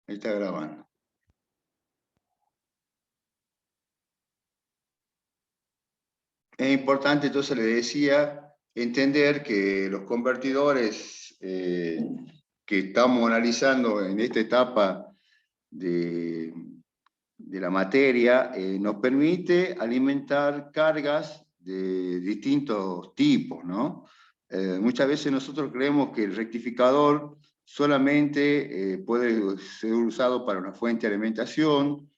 Ahí está grabando. Es importante, entonces le decía, entender que los convertidores que estamos analizando en esta etapa de la materia nos permite alimentar cargas de distintos tipos, ¿no? Muchas veces nosotros creemos que el rectificador solamente puede ser usado para una fuente de alimentación,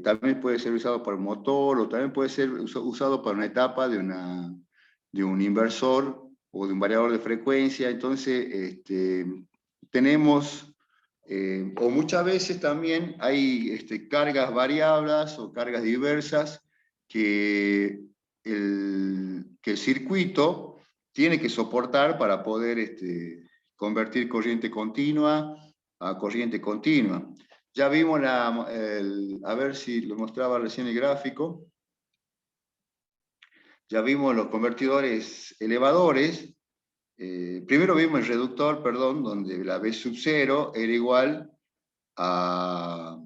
también puede ser usado para un motor, o también puede ser usado para una etapa de un inversor o de un variador de frecuencia. Entonces, tenemos, o muchas veces también hay cargas variables o cargas diversas que el circuito tiene que soportar para poder convertir corriente continua a corriente continua. Ya vimos a ver si lo mostraba recién el gráfico. Ya vimos los convertidores elevadores. Primero vimos el reductor, perdón, donde la B sub 0 era igual al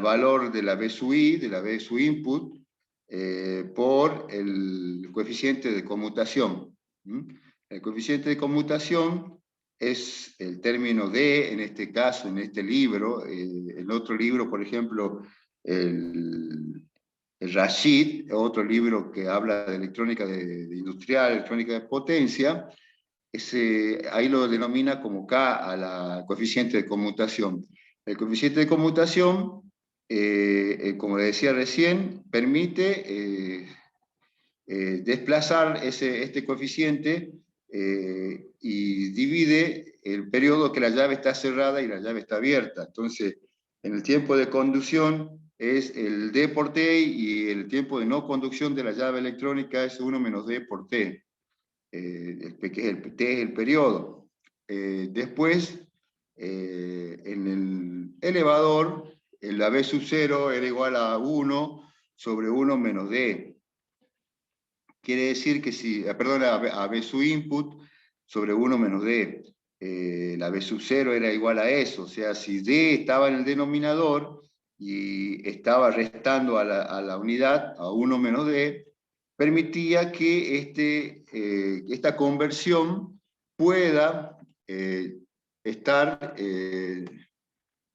valor de la B sub I, de la B sub input, por el coeficiente de conmutación. El coeficiente de conmutación es el término D, en este caso, en este libro. En otro libro, por ejemplo, el Rashid, otro libro que habla de electrónica de industrial, electrónica de potencia, ahí lo denomina como K a la coeficiente de conmutación. El coeficiente de conmutación, como decía recién, permite desplazar este coeficiente y divide el periodo que la llave está cerrada y la llave está abierta. Entonces, en el tiempo de conducción es el D por T, y el tiempo de no conducción de la llave electrónica es 1 menos D por T. T es el periodo. Después, en el elevador, la B sub 0 era igual a 1 sobre 1 menos D. Quiere decir que si, perdón, a B sub input sobre 1 menos D. La B sub 0 era igual a eso, o sea, si D estaba en el denominador y estaba restando a la unidad, a 1 menos D, permitía que esta conversión pueda estar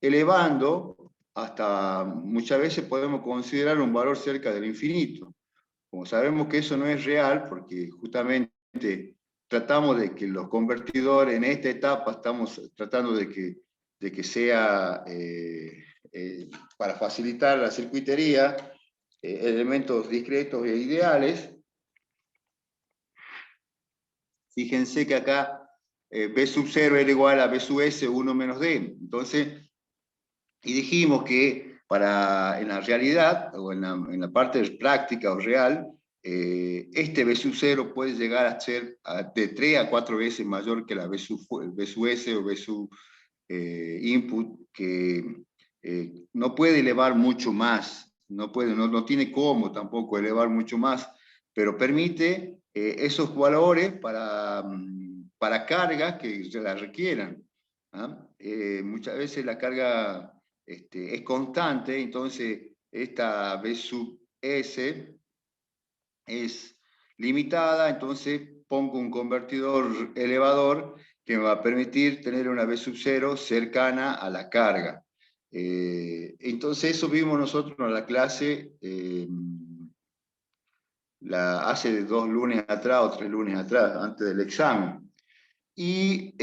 elevando hasta, muchas veces podemos considerar un valor cerca del infinito. Como sabemos que eso no es real, porque justamente tratamos de que los convertidores en esta etapa estamos tratando de que sea, para facilitar la circuitería, elementos discretos e ideales. Fíjense que acá B sub 0 era igual a B sub S 1 menos D. Entonces, y dijimos que en la realidad, o en la parte práctica o real, este B sub 0 puede llegar a ser de 3 a 4 veces mayor que la B sub S o B sub input, que no puede elevar mucho más, no tiene cómo tampoco elevar mucho más, pero permite esos valores para cargas que se las requieran. ¿Ah? Muchas veces la carga es constante, entonces esta B sub S es limitada, entonces pongo un convertidor elevador que me va a permitir tener una B sub 0 cercana a la carga. Entonces eso vimos nosotros en la clase hace 2 lunes atrás o 3 lunes atrás, antes del examen. Y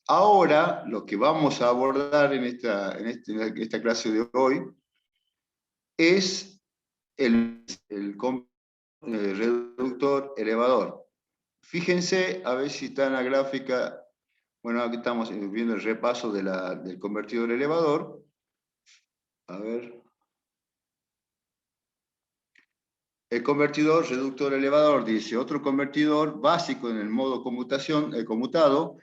ahora lo que vamos a abordar en esta clase de hoy es el reductor elevador. Fíjense, a ver si está en la gráfica. Bueno, aquí estamos viendo el repaso del convertidor elevador. A ver. El convertidor reductor elevador, dice, otro convertidor básico en el modo conmutación, conmutado,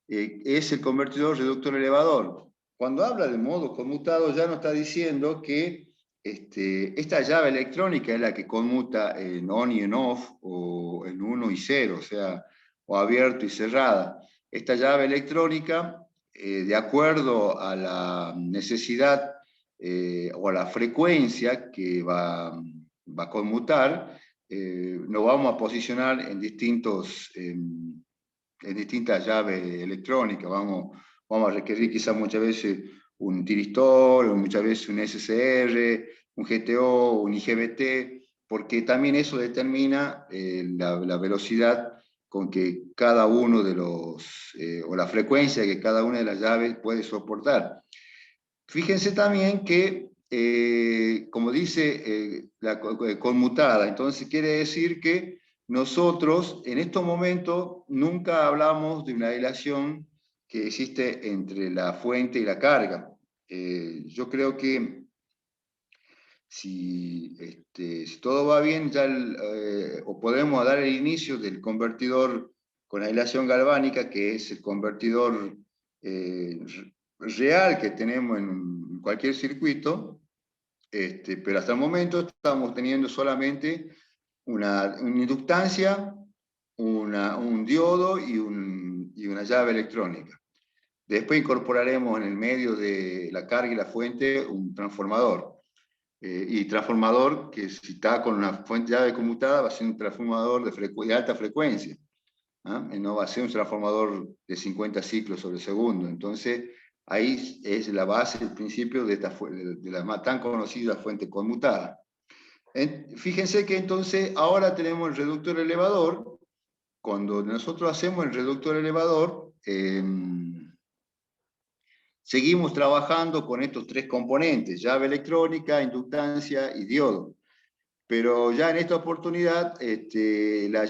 es el convertidor reductor elevador. Cuando habla de modo conmutado ya nos está diciendo que esta llave electrónica es la que conmuta en on y en off, o en 1 y 0, o sea, o abierto y cerrada. Esta llave electrónica de acuerdo a la necesidad o a la frecuencia que va a conmutar, nos vamos a posicionar en distintas llaves electrónicas. Vamos a requerir quizás muchas veces un tiristor, o muchas veces un SSR, un GTO, un IGBT, porque también eso determina la velocidad con que cada uno de los, o la frecuencia que cada una de las llaves puede soportar. Fíjense también que, como dice la conmutada, entonces quiere decir que nosotros en estos momentos nunca hablamos de una relación que existe entre la fuente y la carga. Yo creo que si todo va bien, ya o podemos dar el inicio del convertidor con aislación galvánica, que es el convertidor real que tenemos en cualquier circuito, pero hasta el momento estamos teniendo solamente una inductancia, un diodo y una llave electrónica. Después incorporaremos en el medio de la carga y la fuente un transformador. Y transformador que si está con una fuente llave conmutada va a ser un transformador de alta frecuencia. Y no va a ser un transformador de 50 ciclos sobre segundo. Entonces, ahí es la base, el principio de la tan conocida fuente conmutada. Fíjense que entonces ahora tenemos el reductor elevador. Cuando nosotros hacemos el reductor elevador, seguimos trabajando con estos tres componentes, llave electrónica, inductancia y diodo. Pero ya en esta oportunidad, la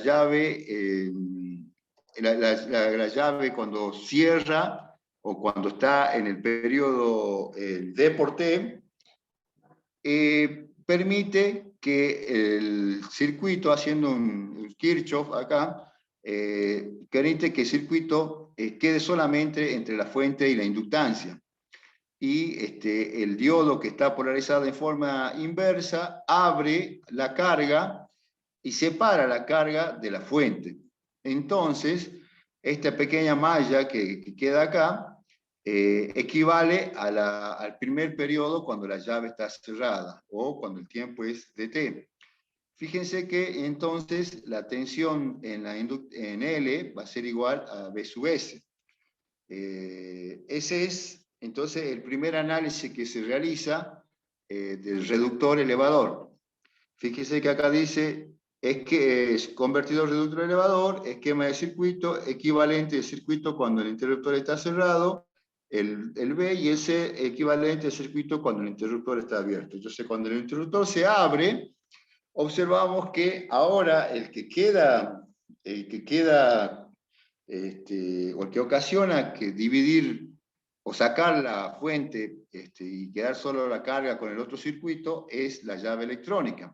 llave cuando cierra o cuando está en el periodo D por T, permite que el circuito, haciendo un Kirchhoff acá, permite que el circuito quede solamente entre la fuente y la inductancia. Y el diodo, que está polarizado en forma inversa, abre la carga y separa la carga de la fuente. Entonces, esta pequeña malla que queda acá equivale al primer periodo cuando la llave está cerrada o cuando el tiempo es dt. Fíjense que entonces la tensión en L va a ser igual a B sub S. Ese es entonces el primer análisis que se realiza del reductor elevador. Fíjense que acá dice es que es convertidor reductor elevador, esquema de circuito, equivalente de circuito cuando el interruptor está cerrado, el B, y ese equivalente de circuito cuando el interruptor está abierto. Entonces, cuando el interruptor se abre, observamos que ahora el que queda o el que ocasiona que dividir o sacar la fuente y quedar solo la carga con el otro circuito es la llave electrónica,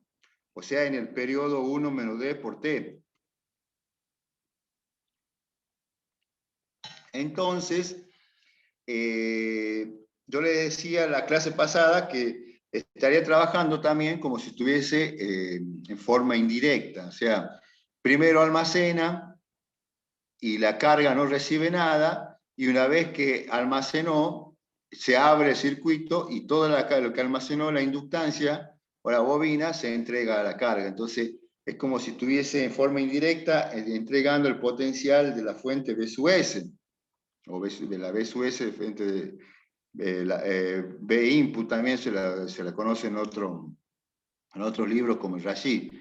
o sea, en el periodo 1 menos D por T. Entonces, yo le decía en la clase pasada que estaría trabajando también como si estuviese en forma indirecta, o sea, primero almacena y la carga no recibe nada, y una vez que almacenó, se abre el circuito y todo lo que almacenó la inductancia o la bobina se entrega a la carga. Entonces, es como si estuviese en forma indirecta entregando el potencial de la fuente B sub S, o de la B sub S, fuente B input también se la conoce en otros libros como el Rashid.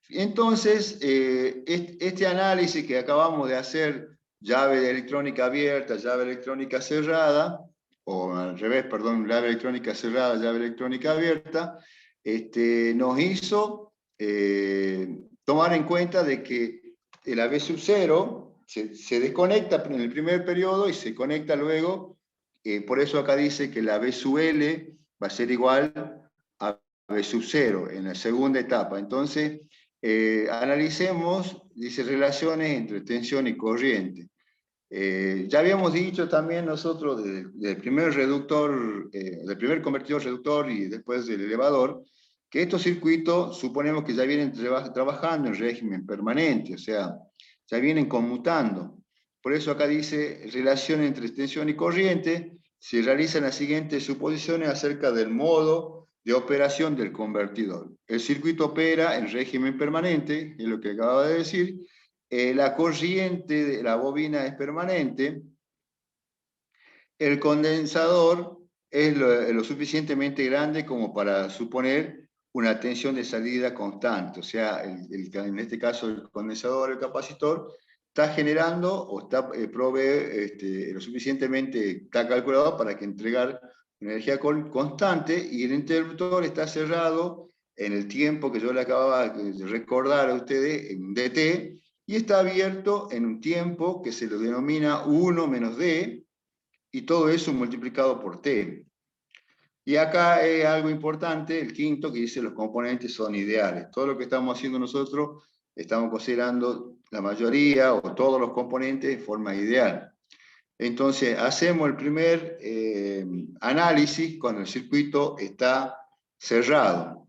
Entonces, este análisis que acabamos de hacer, llave electrónica abierta, llave electrónica cerrada, o al revés, perdón, llave electrónica cerrada, llave electrónica abierta, nos hizo tomar en cuenta de que el AB sub 0 se desconecta en el primer periodo y se conecta luego, por eso acá dice que la B sub L va a ser igual a B sub 0 en la segunda etapa. Entonces, analicemos, dice, relaciones entre tensión y corriente. Ya habíamos dicho también nosotros del primer reductor, del primer convertidor reductor y después del elevador, que estos circuitos suponemos que ya vienen trabajando en régimen permanente, o sea, ya vienen conmutando. Por eso acá dice, relación entre tensión y corriente, se realizan las siguientes suposiciones acerca del modo de operación del convertidor. El circuito opera en régimen permanente, es lo que acababa de decir. La corriente de la bobina es permanente. El condensador es lo suficientemente grande como para suponer una tensión de salida constante. O sea, en este caso el condensador, el capacitor, está generando o está, provee lo suficientemente, está calculado para que entregar energía constante, y el interruptor está cerrado en el tiempo que yo le acababa de recordar a ustedes, en dt, y está abierto en un tiempo que se lo denomina 1 menos d, y todo eso multiplicado por t. Y acá hay algo importante, el quinto, que dice los componentes son ideales. Todo lo que estamos haciendo nosotros, estamos considerando la mayoría o todos los componentes de forma ideal. Entonces, hacemos el primer análisis cuando el circuito está cerrado.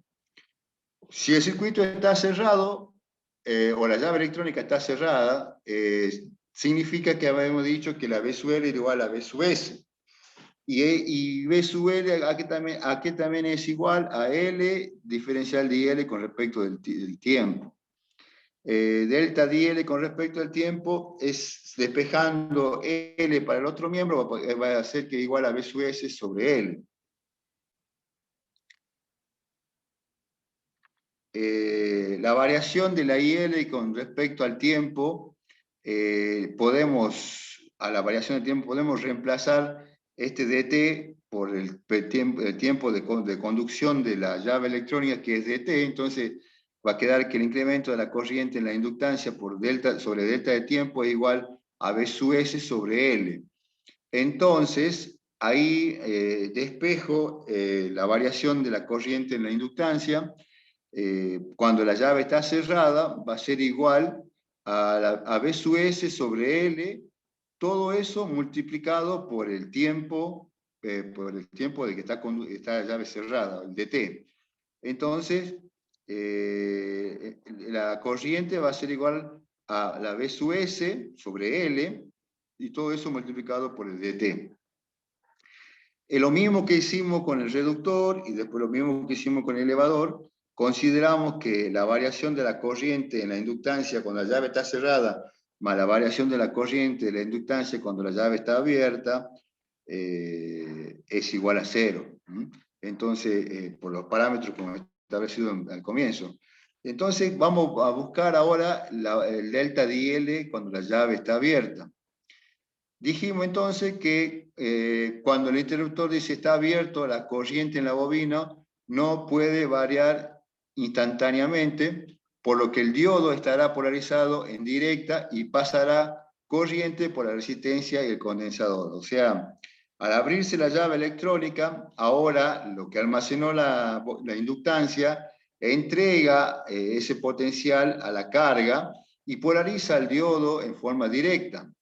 Si el circuito está cerrado, o la llave electrónica está cerrada, significa que habíamos dicho que la B sub L era igual a B sub S. Y B sub L aquí también es igual a L diferencial de L con respecto del tiempo. Delta dL con respecto al tiempo es despejando L para el otro miembro, va a ser que igual a B sub S sobre L. La variación de la IL con respecto al tiempo, a la variación del tiempo podemos reemplazar este dt por el tiempo de conducción de la llave electrónica, que es dt. Entonces va a quedar que el incremento de la corriente en la inductancia por delta sobre delta de tiempo es igual a B sub S sobre L. Entonces, ahí despejo la variación de la corriente en la inductancia. Cuando la llave está cerrada, va a ser igual a B sub S sobre L, todo eso multiplicado por el tiempo de que está la llave cerrada, el dt. Entonces, la corriente va a ser igual a la B sub S sobre L, y todo eso multiplicado por el dt. Es lo mismo que hicimos con el reductor y después lo mismo que hicimos con el elevador. Consideramos que la variación de la corriente en la inductancia cuando la llave está cerrada, más la variación de la corriente de la inductancia cuando la llave está abierta, es igual a 0. Entonces, por los parámetros como establecido al comienzo. Entonces, vamos a buscar ahora el delta dL cuando la llave está abierta. Dijimos entonces que cuando el interruptor dice está abierto, la corriente en la bobina no puede variar instantáneamente, por lo que el diodo estará polarizado en directa y pasará corriente por la resistencia y el condensador. O sea, al abrirse la llave electrónica, ahora lo que almacenó la inductancia entrega ese potencial a la carga y polariza el diodo en forma directa.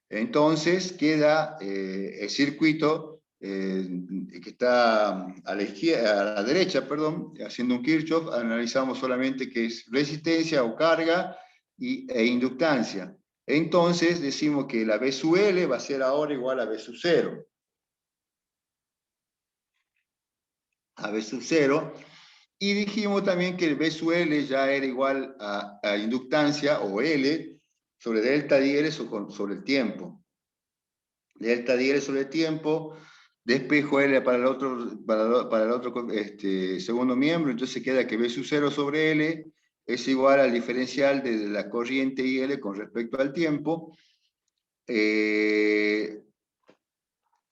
Entonces queda el circuito que está a la izquierda, a la derecha, perdón, haciendo un Kirchhoff, analizamos solamente qué es resistencia o carga e inductancia. Entonces decimos que la B sub L va a ser ahora igual a B sub 0. A B sub 0. Y dijimos también que el B sub L ya era igual a inductancia, o L, sobre delta dL sobre el tiempo. Delta dL sobre el tiempo, despejo L para el otro, segundo miembro, entonces queda que B sub 0 sobre L es igual al diferencial de la corriente IL con respecto al tiempo.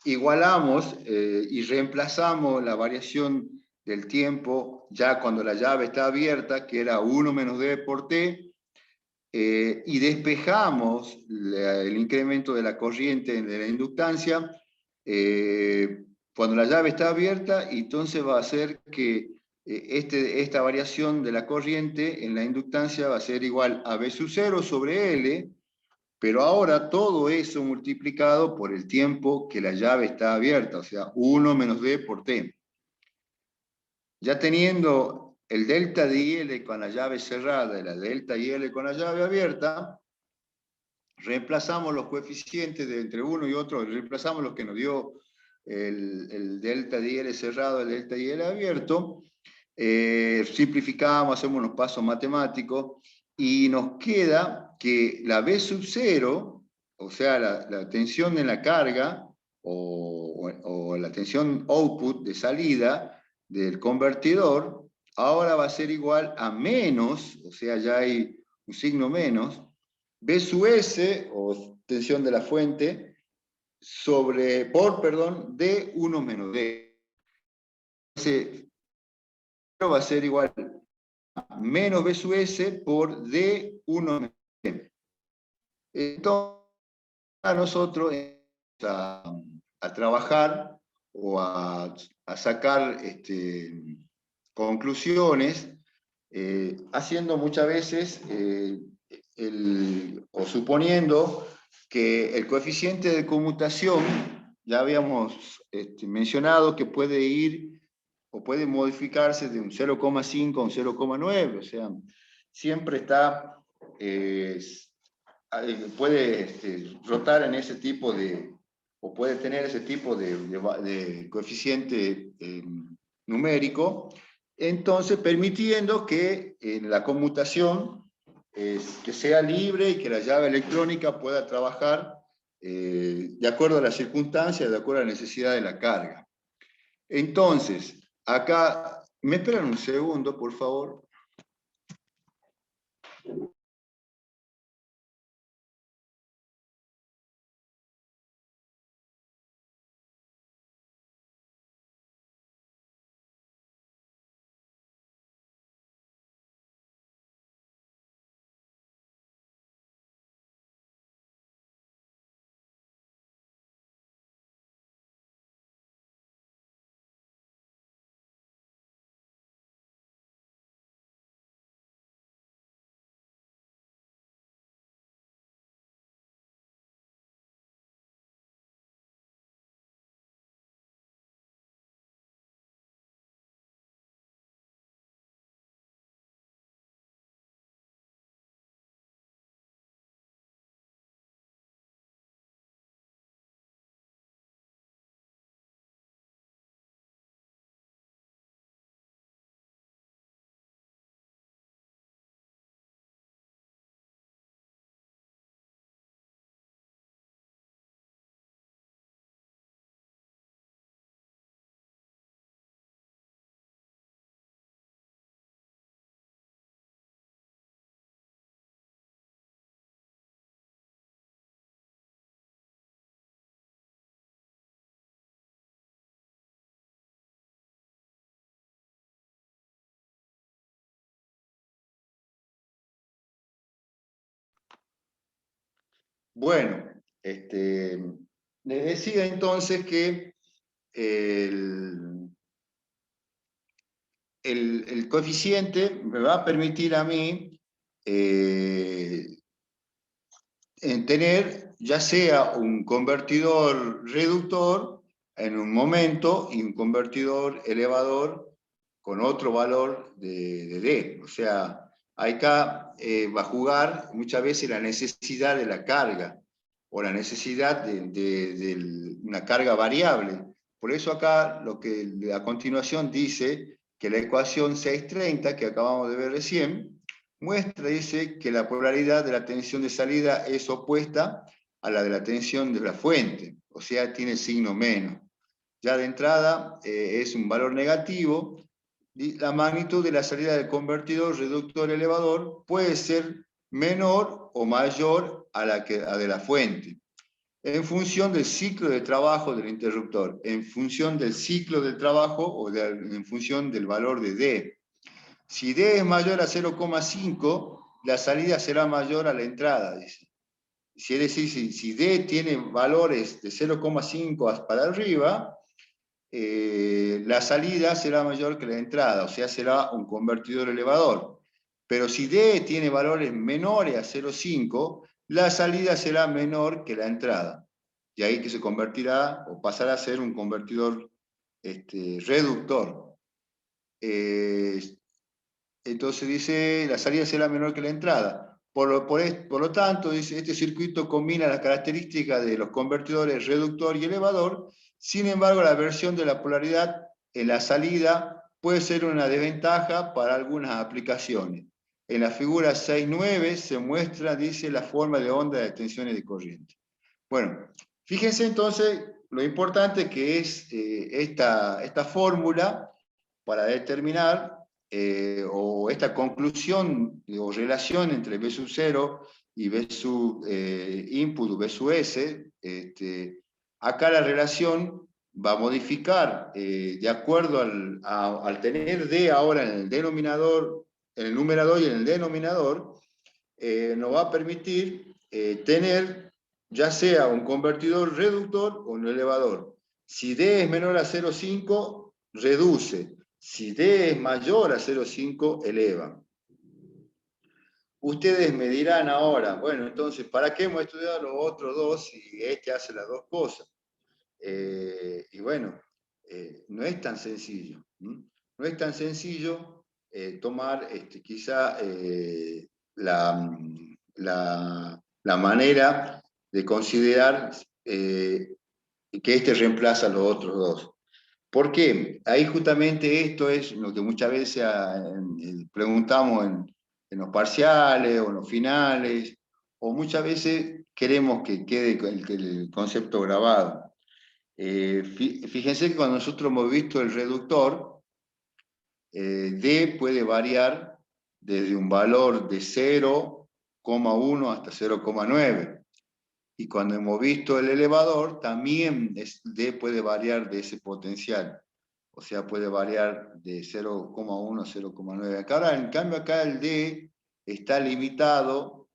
Igualamos y reemplazamos la variación del tiempo ya cuando la llave está abierta, que era 1 menos d por t, y despejamos el incremento de la corriente de la inductancia cuando la llave está abierta, y entonces va a ser que esta variación de la corriente en la inductancia va a ser igual a B sub 0 sobre L, pero ahora todo eso multiplicado por el tiempo que la llave está abierta, o sea, 1 menos d por t. Ya teniendo el delta de IL con la llave cerrada y la delta IL con la llave abierta, reemplazamos los coeficientes de entre uno y otro, reemplazamos los que nos dio el delta de IL cerrado, el delta de IL abierto, simplificamos, hacemos unos pasos matemáticos, y nos queda que la B sub 0, o sea, la tensión en la carga, o la tensión output de salida del convertidor, ahora va a ser igual a menos, o sea, ya hay un signo menos, B sub S, o tensión de la fuente, perdón, D1 menos D. Ese va a ser igual a menos B sub S por D1 menos D. Entonces, a nosotros a trabajar o a sacar conclusiones, haciendo muchas veces o suponiendo que el coeficiente de conmutación, ya habíamos mencionado que puede ir o puede modificarse de un 0,5 a un 0,9, o sea, siempre está, puede rotar en ese tipo o puede tener ese tipo de coeficiente numérico, entonces permitiendo que la conmutación que sea libre y que la llave electrónica pueda trabajar de acuerdo a las circunstancias, de acuerdo a la necesidad de la carga. Entonces, acá, ¿me esperan un segundo, por favor? Bueno, les decía entonces que el coeficiente me va a permitir a mí en tener ya sea un convertidor reductor en un momento y un convertidor elevador con otro valor de D. O sea, acá va a jugar muchas veces la necesidad de la carga o la necesidad de una carga variable. Por eso acá lo que a continuación dice que la ecuación 630 que acabamos de ver recién muestra, dice, que la polaridad de la tensión de salida es opuesta a la de la tensión de la fuente, o sea, tiene signo menos. Ya de entrada es un valor negativo, y la magnitud de la salida del convertidor reductor elevador puede ser menor o mayor a la de la fuente, en función del ciclo de trabajo del interruptor, en función del ciclo de trabajo o en función del valor de D. Si D es mayor a 0,5, la salida será mayor a la entrada, dice. Es decir, si D tiene valores de 0,5 para arriba, la salida será mayor que la entrada, o sea, será un convertidor elevador. Pero si D tiene valores menores a 0,5, la salida será menor que la entrada. Y ahí que se convertirá o pasará a ser un convertidor reductor. Entonces dice, la salida será menor que la entrada. Por lo tanto, dice, este circuito combina las características de los convertidores reductor y elevador. Sin embargo, la versión de la polaridad en la salida puede ser una desventaja para algunas aplicaciones. En la figura 6.9 se muestra, dice, la forma de onda de tensiones de corriente. Bueno, fíjense entonces lo importante que es esta fórmula para determinar o esta conclusión o relación entre B sub 0 y B sub input o B sub S. Acá la relación va a modificar de acuerdo al tener D ahora en el denominador, en el numerador y en el denominador, nos va a permitir tener ya sea un convertidor reductor o un elevador. Si D es menor a 0,5, reduce. Si D es mayor a 0,5, eleva. Ustedes me dirán ahora, bueno, entonces, ¿para qué hemos estudiado los otros dos si este hace las dos cosas? Y bueno, no es tan sencillo. No es tan sencillo tomar quizá la manera de considerar que este reemplaza a los otros dos. ¿Por qué? Ahí justamente esto es lo que muchas veces preguntamos en los parciales o en los finales, o muchas veces queremos que quede el concepto grabado. Fíjense que cuando nosotros hemos visto el reductor, D puede variar desde un valor de 0,1 hasta 0,9. Y cuando hemos visto el elevador, también D puede variar de ese potencial. O sea, puede variar de 0,1 a 0,9. Ahora, en cambio, acá el D está limitado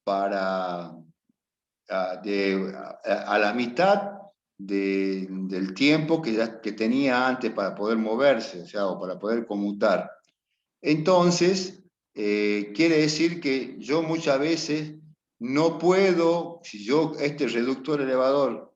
a la mitad del tiempo que tenía antes para poder moverse, o sea, o para poder conmutar. Entonces, quiere decir que yo muchas veces no puedo, si yo este reductor elevador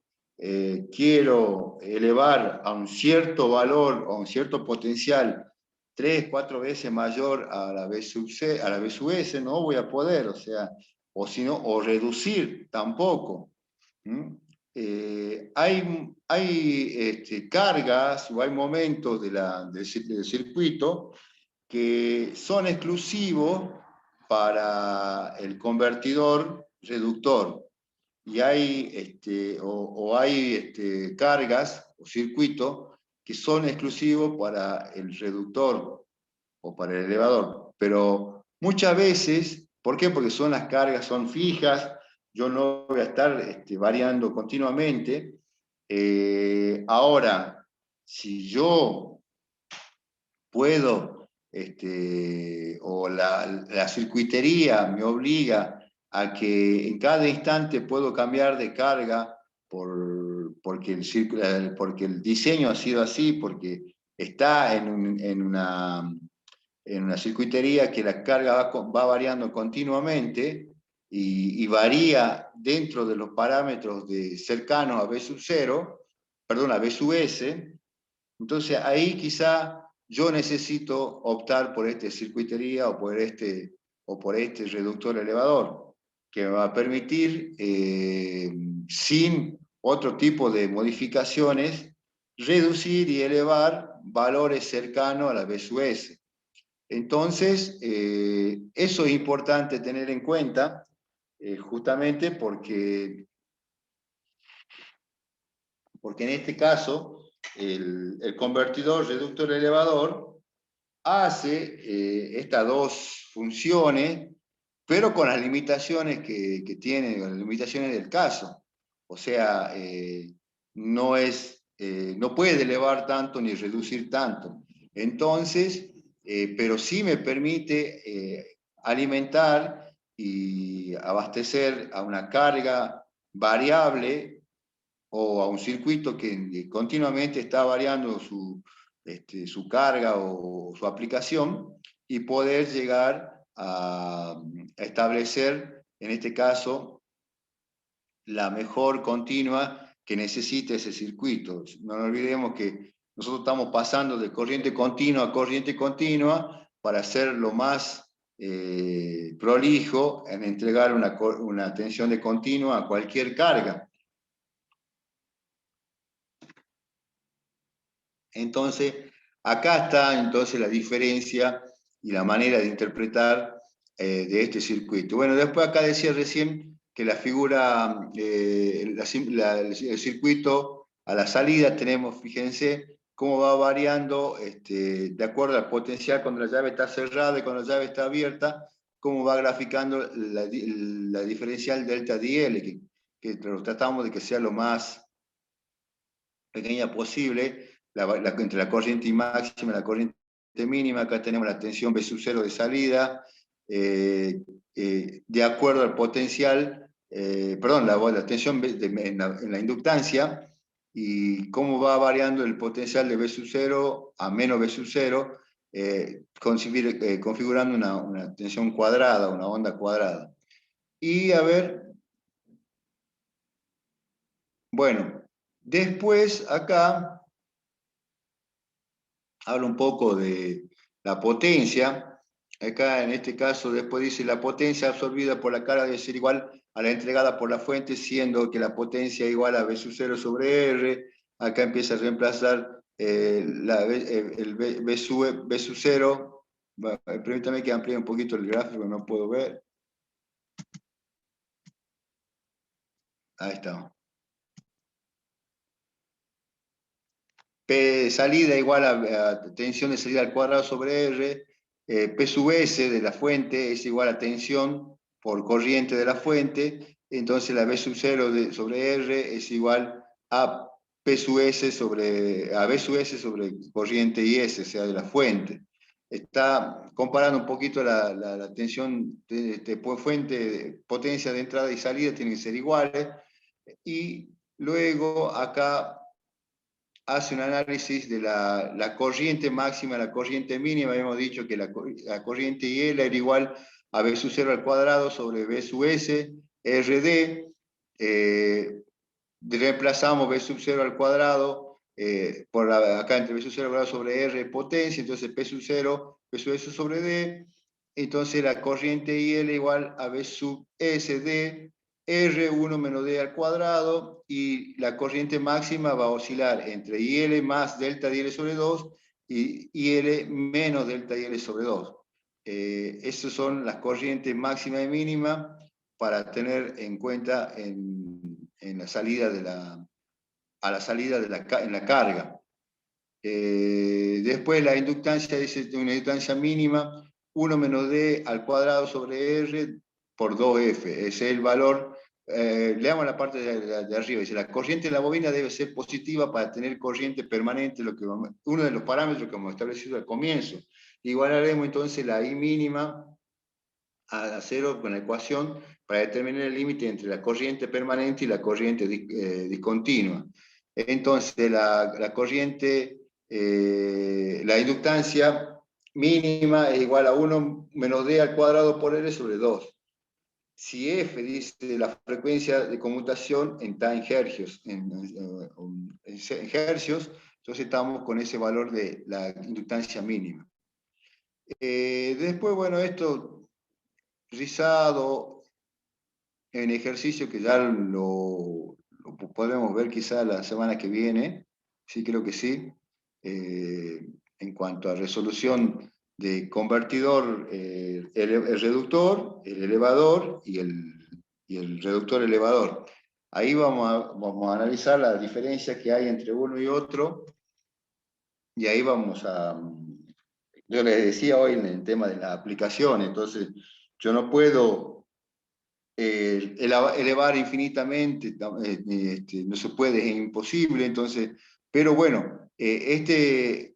quiero elevar a un cierto valor o a un cierto potencial 3, 4 veces mayor a la B sub C, a la B sub S, no voy a poder, o sea, o reducir tampoco. Hay cargas o hay momentos del circuito que son exclusivos para el convertidor reductor. Y hay, hay cargas o circuitos que son exclusivos para el reductor o para el elevador. Pero muchas veces, ¿por qué? Porque las cargas son fijas, yo no voy a estar variando continuamente. Ahora, si yo puedo, o la circuitería me obliga a que en cada instante puedo cambiar de carga porque el diseño ha sido así, porque está en una circuitería que la carga va variando continuamente y varía dentro de los parámetros cercanos a B sub 0, perdón, a B sub S. Entonces ahí quizá yo necesito optar por esta circuitería o por este reductor elevador, que me va a permitir, sin otro tipo de modificaciones, reducir y elevar valores cercanos a la B sub S. Entonces, eso es importante tener en cuenta, justamente porque en este caso, el convertidor reductor elevador hace estas dos funciones, pero con las limitaciones que tiene, con las limitaciones del caso. O sea, no puede elevar tanto ni reducir tanto. Entonces, pero sí me permite alimentar y abastecer a una carga variable o a un circuito que continuamente está variando su carga o su aplicación y poder llegar a establecer, en este caso, la mejor continua que necesite ese circuito. No nos olvidemos que nosotros estamos pasando de corriente continua a corriente continua para hacer lo más prolijo en entregar una tensión de continua a cualquier carga. Entonces, acá está entonces la diferencia y la manera de interpretar de este circuito. Bueno, después acá decía recién que la figura, el circuito a la salida tenemos, fíjense, cómo va variando de acuerdo al potencial cuando la llave está cerrada y cuando la llave está abierta, cómo va graficando la diferencial delta DL, que tratamos de que sea lo más pequeña posible, entre la corriente máxima y la corriente mínima. Acá tenemos la tensión B sub 0 de salida, de acuerdo al potencial, perdón, la tensión en la inductancia, y cómo va variando el potencial de B sub 0 a menos B sub 0, configurando una tensión cuadrada, una onda cuadrada. Y a ver, bueno, después acá habla un poco de la potencia. Acá en este caso después dice la potencia absorbida por la carga debe ser igual a la entregada por la fuente, siendo que la potencia es igual a B sub 0 sobre R. Acá empieza a reemplazar el B sub 0. Bueno, permítame que amplíe un poquito el gráfico, no puedo ver. Ahí está. P salida igual a tensión de salida al cuadrado sobre R. P sub S de la fuente es igual a tensión por corriente de la fuente. Entonces la B sub 0 sobre R es igual a P sub S a B sub S sobre corriente IS, o sea, de la fuente. Está comparando un poquito la tensión de fuente, potencia de entrada y salida tienen que ser iguales. Y luego acá hace un análisis de la corriente máxima, la corriente mínima. Habíamos dicho que la corriente IL era igual a B sub 0 al cuadrado sobre B sub S, RD. Reemplazamos B sub 0 al cuadrado acá entre B sub 0 al cuadrado sobre R potencia, entonces P sub 0, P sub S sobre D. Entonces la corriente IL igual a B sub S D, R1 menos D al cuadrado, y la corriente máxima va a oscilar entre IL más delta DL sobre 2 y IL menos delta DL sobre 2. Esas son las corrientes máxima y mínima para tener en cuenta en la salida a la salida en la carga. Después la inductancia dice una inductancia mínima 1 menos D al cuadrado sobre R por 2F. Ese es el valor. Leamos la parte de arriba. Dice, la corriente de la bobina debe ser positiva para tener corriente permanente, uno de los parámetros que hemos establecido al comienzo. Igualaremos entonces la I mínima a 0 con la ecuación para determinar el límite entre la corriente permanente y la corriente discontinua. Entonces la corriente, la inductancia mínima es igual a 1 menos D al cuadrado por R sobre 2. Si F dice la frecuencia de conmutación en hercios, en hercios, entonces estamos con ese valor de la inductancia mínima. Después, bueno, esto rizado en ejercicio que ya lo podemos ver quizá la semana que viene, sí, creo que sí, en cuanto a resolución de convertidor, el reductor, el elevador y el reductor elevador. Ahí vamos a analizar la diferencia que hay entre uno y otro, y ahí yo les decía hoy en el tema de la aplicación, entonces yo no puedo elevar infinitamente, no se puede, es imposible. Entonces, pero bueno, estos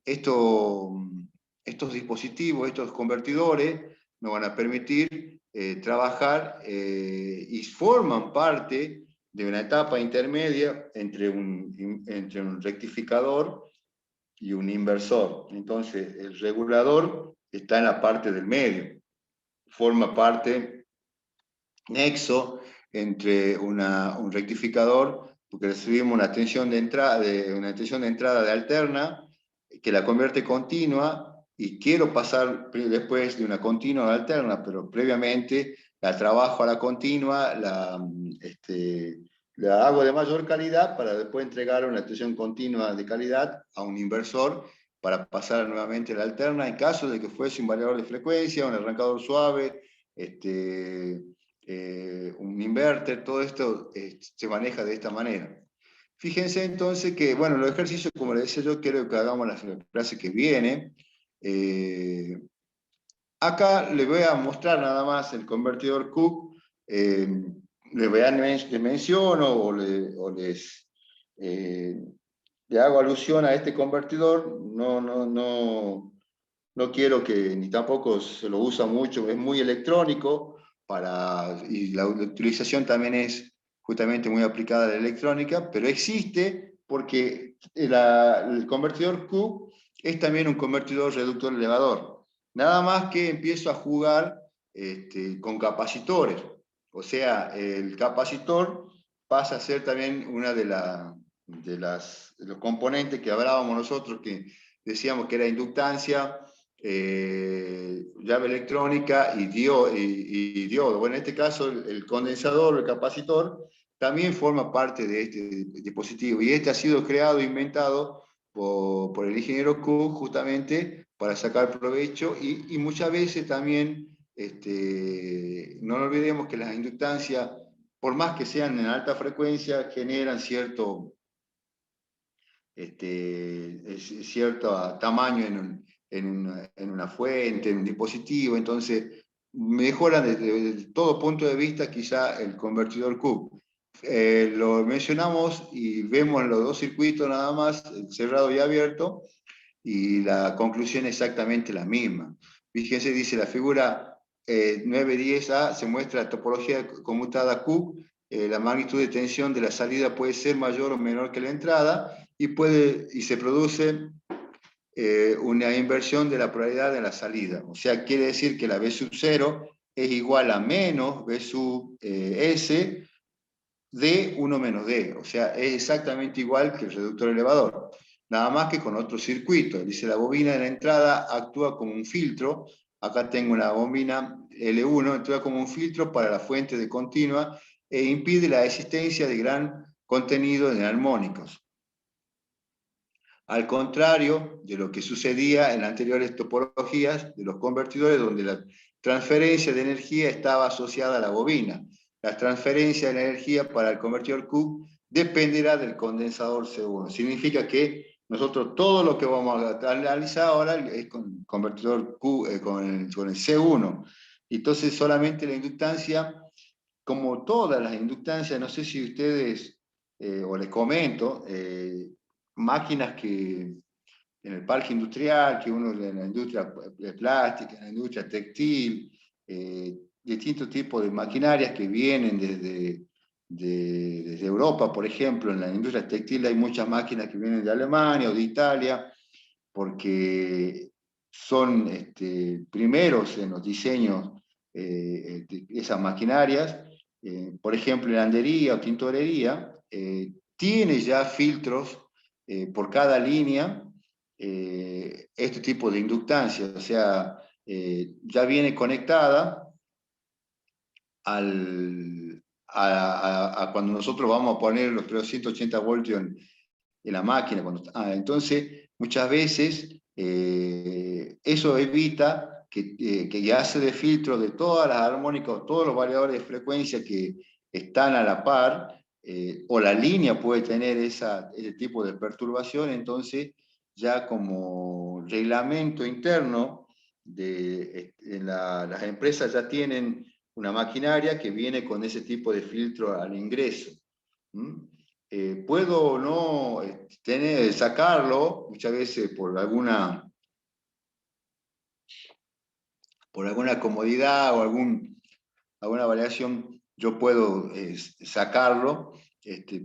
dispositivos, estos convertidores nos van a permitir trabajar y forman parte de una etapa intermedia entre un rectificador y un inversor. Entonces, el regulador está en la parte del medio, forma parte nexo entre un rectificador, porque recibimos una tensión de entrada de alterna, que la convierte continua, y quiero pasar después de una continua a la alterna, pero previamente la trabajo a la continua, la hago de mayor calidad para después entregar una estación continua de calidad a un inversor para pasar nuevamente a la alterna en caso de que fuese un variador de frecuencia, un arrancador suave, un inverter, todo esto se maneja de esta manera. Fíjense entonces que, bueno, los ejercicios, como les decía yo, quiero que hagamos la clase que viene. Acá les voy a mostrar nada más el convertidor Cook. Les menciono le hago alusión a este convertidor. No quiero que, ni tampoco se lo usa mucho, es muy electrónico, y la utilización también es justamente muy aplicada a la electrónica, pero existe porque el convertidor Q es también un convertidor reductor elevador. Nada más que empiezo a jugar con capacitores. O sea, el capacitor pasa a ser también una de los componentes que hablábamos nosotros, que decíamos que era inductancia, llave electrónica y diodo. Bueno, en este caso el condensador, el capacitor, también forma parte de este dispositivo. Y este ha sido creado e inventado por el ingeniero Cook justamente para sacar provecho y muchas veces también, no nos olvidemos que las inductancias, por más que sean en alta frecuencia, generan cierto tamaño en una fuente, en un dispositivo, entonces mejoran desde todo punto de vista quizá el convertidor Cook. Lo mencionamos y vemos los dos circuitos nada más, el cerrado y abierto, y la conclusión es exactamente la misma. Fíjense, dice la figura 910A, se muestra la topología conmutada Q, la magnitud de tensión de la salida puede ser mayor o menor que la entrada, y se produce una inversión de la polaridad de la salida. O sea, quiere decir que la V sub 0 es igual a menos V sub S de 1 menos D. O sea, es exactamente igual que el reductor elevador. Nada más que con otro circuito. Dice, la bobina de la entrada actúa como un filtro. Acá tengo una bobina L1, actúa como un filtro para la fuente de continua e impide la existencia de gran contenido en armónicos. Al contrario de lo que sucedía en anteriores topologías de los convertidores, donde la transferencia de energía estaba asociada a la bobina. La transferencia de energía para el convertidor Q dependerá del condensador C1. Significa que nosotros todo lo que vamos a analizar ahora es con el convertidor Q, con el C1. Entonces solamente la inductancia, como todas las inductancias, no sé si ustedes, o les comento, máquinas que en el parque industrial, que uno en la industria plástica, en la industria textil, distintos tipos de maquinarias que vienen desde Europa, por ejemplo. En la industria textil hay muchas máquinas que vienen de Alemania o de Italia, porque son primeros en los diseños de esas maquinarias. Por ejemplo, en landería o tintorería, tiene ya filtros por cada línea, este tipo de inductancia, o sea, ya viene conectada a cuando nosotros vamos a poner los 180 voltios en la máquina. Entonces, muchas veces eso evita que ya se dé filtro de todas las armónicas, todos los variadores de frecuencia que están a la par, o la línea puede tener ese tipo de perturbación. Entonces ya como reglamento interno, las empresas ya tienen una maquinaria que viene con ese tipo de filtro al ingreso. Puedo no sacarlo muchas veces por alguna comodidad o alguna variación. Yo puedo sacarlo,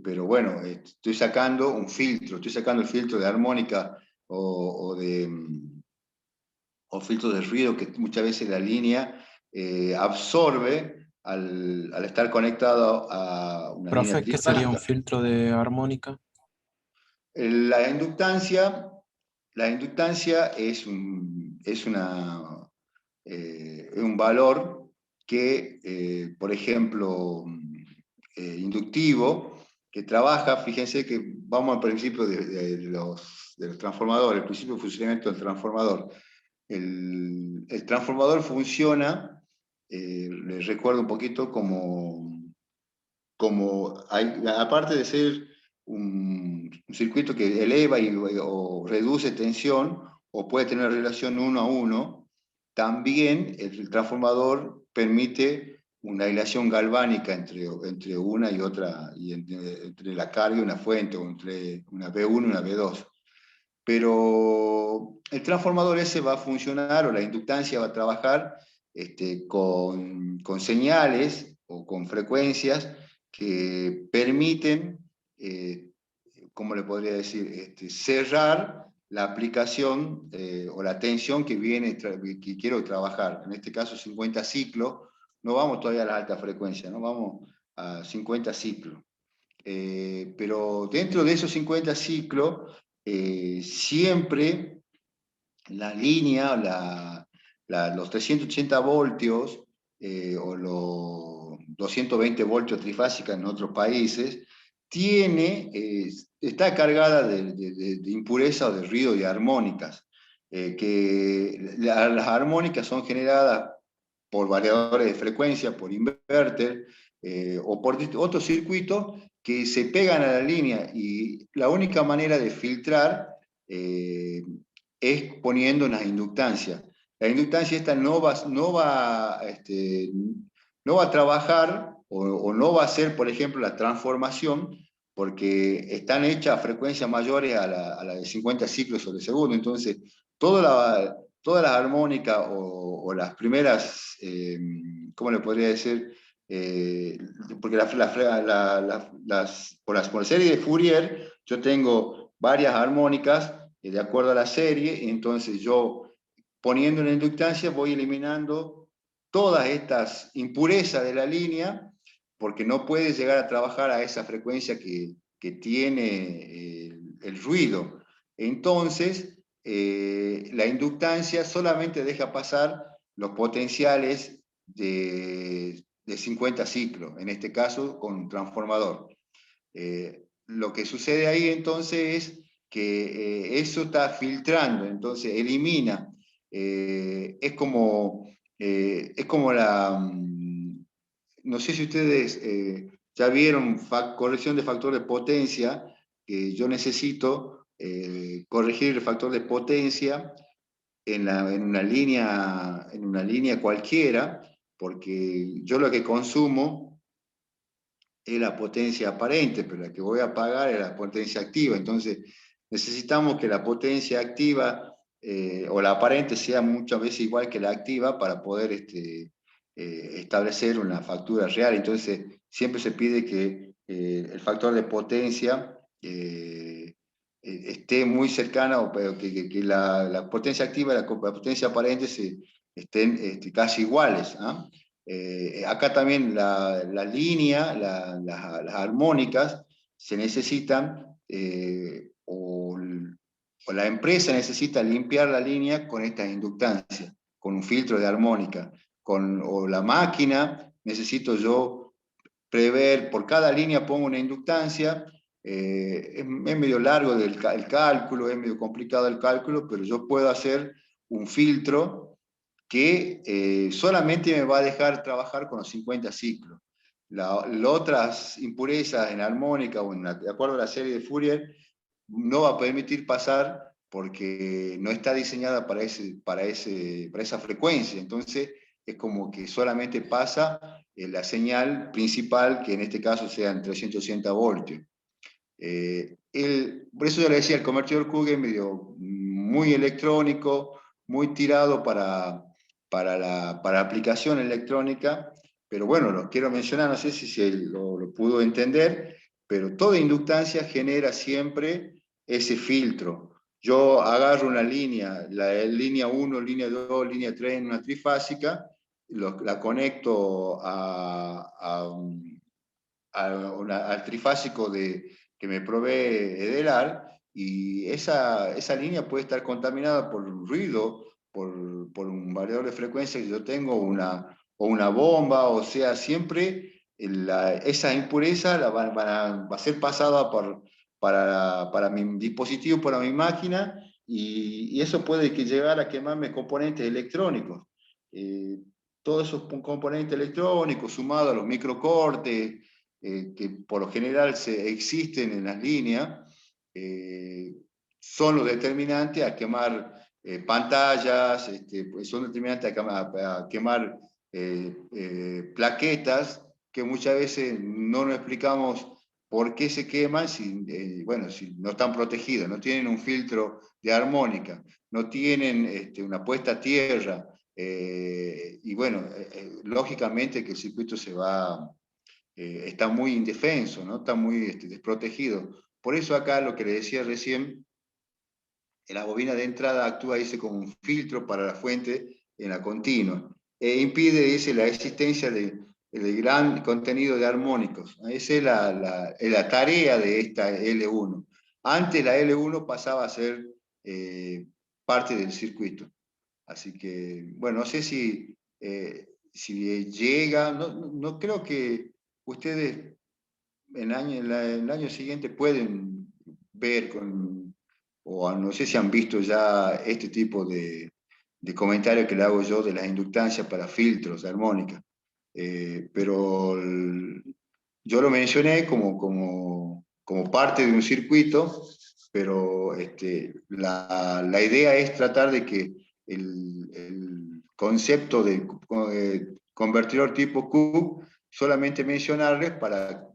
pero bueno, estoy sacando un filtro, estoy sacando el filtro de armónica o filtro de ruido que muchas veces la línea absorbe al estar conectado a una línea Profe, ¿qué sería un trifásica. filtro de armónica? La inductancia es es un valor que, por ejemplo, inductivo, que trabaja, fíjense que vamos al principio de los transformadores, el principio de funcionamiento del transformador. El transformador funciona, les recuerdo un poquito, aparte de ser un circuito que eleva o reduce tensión, o puede tener relación 1 a 1, también el transformador permite una aislación galvánica entre una y otra, y entre la carga y una fuente, o entre una B1 y una B2. Pero el transformador ese va a funcionar, o la inductancia va a trabajar con señales o con frecuencias que permiten, ¿cómo le podría decir? Cerrar la aplicación o la tensión que quiero trabajar. En este caso 50 ciclos, no vamos todavía a la alta frecuencia, no vamos a 50 ciclos. Pero dentro de esos 50 ciclos, siempre la línea, los 380 voltios o los 220 voltios trifásica en otros países, está cargada de impureza o de ruido y armónicas. Las armónicas son generadas por variadores de frecuencia, por inverter, o por otros circuitos que se pegan a la línea, y la única manera de filtrar es poniendo unas inductancias. La inductancia esta no va a trabajar o no va a hacer, por ejemplo, la transformación, porque están hechas a frecuencias mayores a la de 50 ciclos sobre segundo. Entonces, todas las armónicas o las primeras, ¿cómo le podría decir? Porque por la serie de Fourier yo tengo varias armónicas de acuerdo a la serie, entonces yo, poniendo una inductancia, voy eliminando todas estas impurezas de la línea, porque no puede llegar a trabajar a esa frecuencia que tiene el ruido. Entonces, la inductancia solamente deja pasar los potenciales de 50 ciclos, en este caso con un transformador. Lo que sucede ahí entonces es que eso está filtrando, entonces elimina. Es como no sé si ustedes ya vieron corrección de factor de potencia, que yo necesito corregir el factor de potencia en una línea cualquiera, porque yo lo que consumo es la potencia aparente, pero la que voy a pagar es la potencia activa. Entonces, necesitamos que la potencia activa o la aparente sea muchas veces igual que la activa para poder establecer una factura real. Entonces, siempre se pide que el factor de potencia esté muy cercana, o que la potencia activa y la potencia aparente estén casi iguales. ¿Ah? Acá también la línea, las armónicas, se necesitan, o la empresa necesita limpiar la línea con estas inductancias, con un filtro de armónica, o la máquina, necesito yo prever, por cada línea pongo una inductancia. Es medio largo el cálculo, es medio complicado el cálculo, pero yo puedo hacer un filtro que solamente me va a dejar trabajar con los 50 ciclos. Las otras impurezas en armónica o de acuerdo a la serie de Fourier no va a permitir pasar, porque no está diseñada para esa frecuencia. Entonces es como que solamente pasa la señal principal, que en este caso sean 380 voltios. Por eso yo le decía, el convertidor Cook es medio muy electrónico, muy tirado para la aplicación electrónica, pero bueno, lo quiero mencionar, no sé si lo pudo entender, pero toda inductancia genera siempre ese filtro. Yo agarro una línea, la línea 1, línea 2, línea 3 en una trifásica, la conecto al trifásico que me provee Edelar, y esa línea puede estar contaminada por ruido, por un variador de frecuencia que yo tengo, o una bomba, o sea, siempre esa impureza va a ser pasada para mi dispositivo, para mi máquina, y eso puede llegar a quemarme componentes electrónicos. Eh, Todos esos componentes electrónicos, sumados a los microcortes, que por lo general existen en las líneas, son los determinantes a quemar pantallas, pues son determinantes a quemar plaquetas, que muchas veces no nos explicamos por qué se queman si, bueno, si no están protegidos, no tienen un filtro de armónica, no tienen una puesta a tierra, y bueno, lógicamente que el circuito está muy indefenso, ¿no? Está muy desprotegido. Por eso acá lo que le decía recién, la bobina de entrada actúa, dice, como un filtro para la fuente en la continua. Impide, dice, la existencia de gran contenido de armónicos. Esa es la tarea de esta L1. Antes la L1 pasaba a ser parte del circuito. Así que, bueno, no sé si llega, no creo que ustedes en el año siguiente pueden ver o no sé si han visto ya este tipo de comentarios que le hago yo de las inductancias para filtros de armónica. Pero yo lo mencioné como parte de un circuito, pero la idea es tratar de que el concepto de convertidor tipo Q, solamente mencionarles para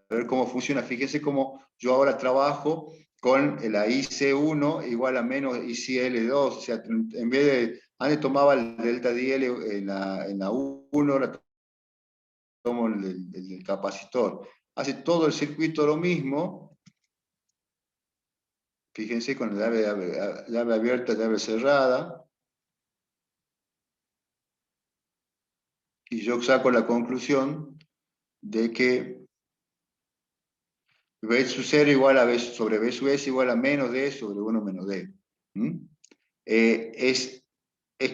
ver cómo funciona. Fíjense cómo yo ahora trabajo con la IC1 igual a menos ICL2, o sea, en vez de, antes tomaba el delta DL en la 1, ahora tomo el capacitor. Hace todo el circuito lo mismo, fíjense con la llave abierta, llave cerrada, y yo saco la conclusión de que B sub 0 igual a B sobre B sub S igual a menos D sobre 1 menos D. ¿Mm? Es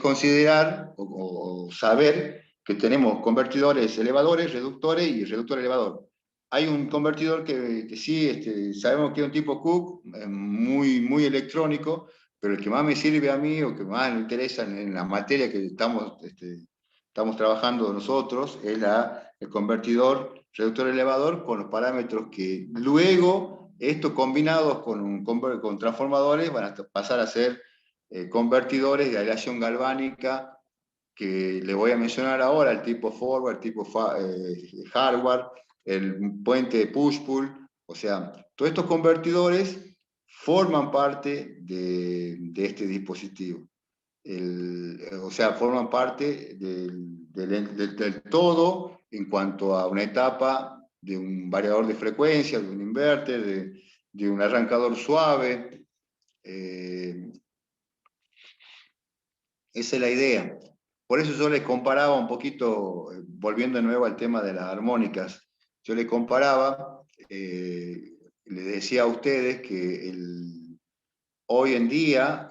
considerar o saber que tenemos convertidores elevadores, reductores y reductor elevador. Hay un convertidor que sí, sabemos que es un tipo Cook, muy electrónico, pero el que más me sirve a mí o que más me interesa en la materia que estamos trabajando nosotros es el convertidor reductor elevador con los parámetros que luego, estos combinados con transformadores, van a pasar a ser convertidores de aleación galvánica que le voy a mencionar ahora, el tipo forward, el tipo hardware, el puente push-pull, o sea, todos estos convertidores forman parte de este dispositivo. O sea, forman parte del todo en cuanto a una etapa de un variador de frecuencia, de un inverter, de un arrancador suave. Esa es la idea. Por eso yo le comparaba un poquito, volviendo de nuevo al tema de las armónicas, yo le comparaba, le decía a ustedes que hoy en día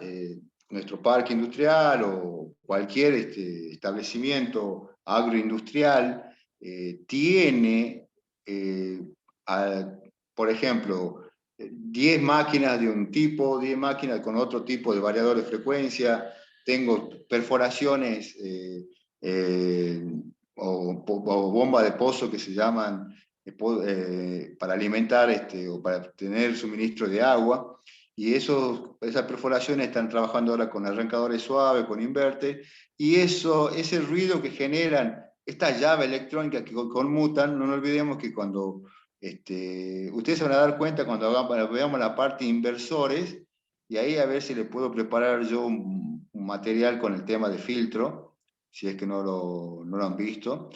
nuestro parque industrial o cualquier establecimiento agroindustrial tiene, por ejemplo, 10 máquinas de un tipo, 10 máquinas con otro tipo de variador de frecuencia, tengo perforaciones o bombas de pozo que se llaman para alimentar o para tener suministro de agua, y esas perforaciones están trabajando ahora con arrancadores suaves, con inverter, y ese ruido que generan estas llaves electrónicas que conmutan, no nos olvidemos que cuando ustedes se van a dar cuenta cuando veamos la parte inversores, y ahí a ver si le puedo preparar yo un material con el tema de filtro, si es que no lo han visto.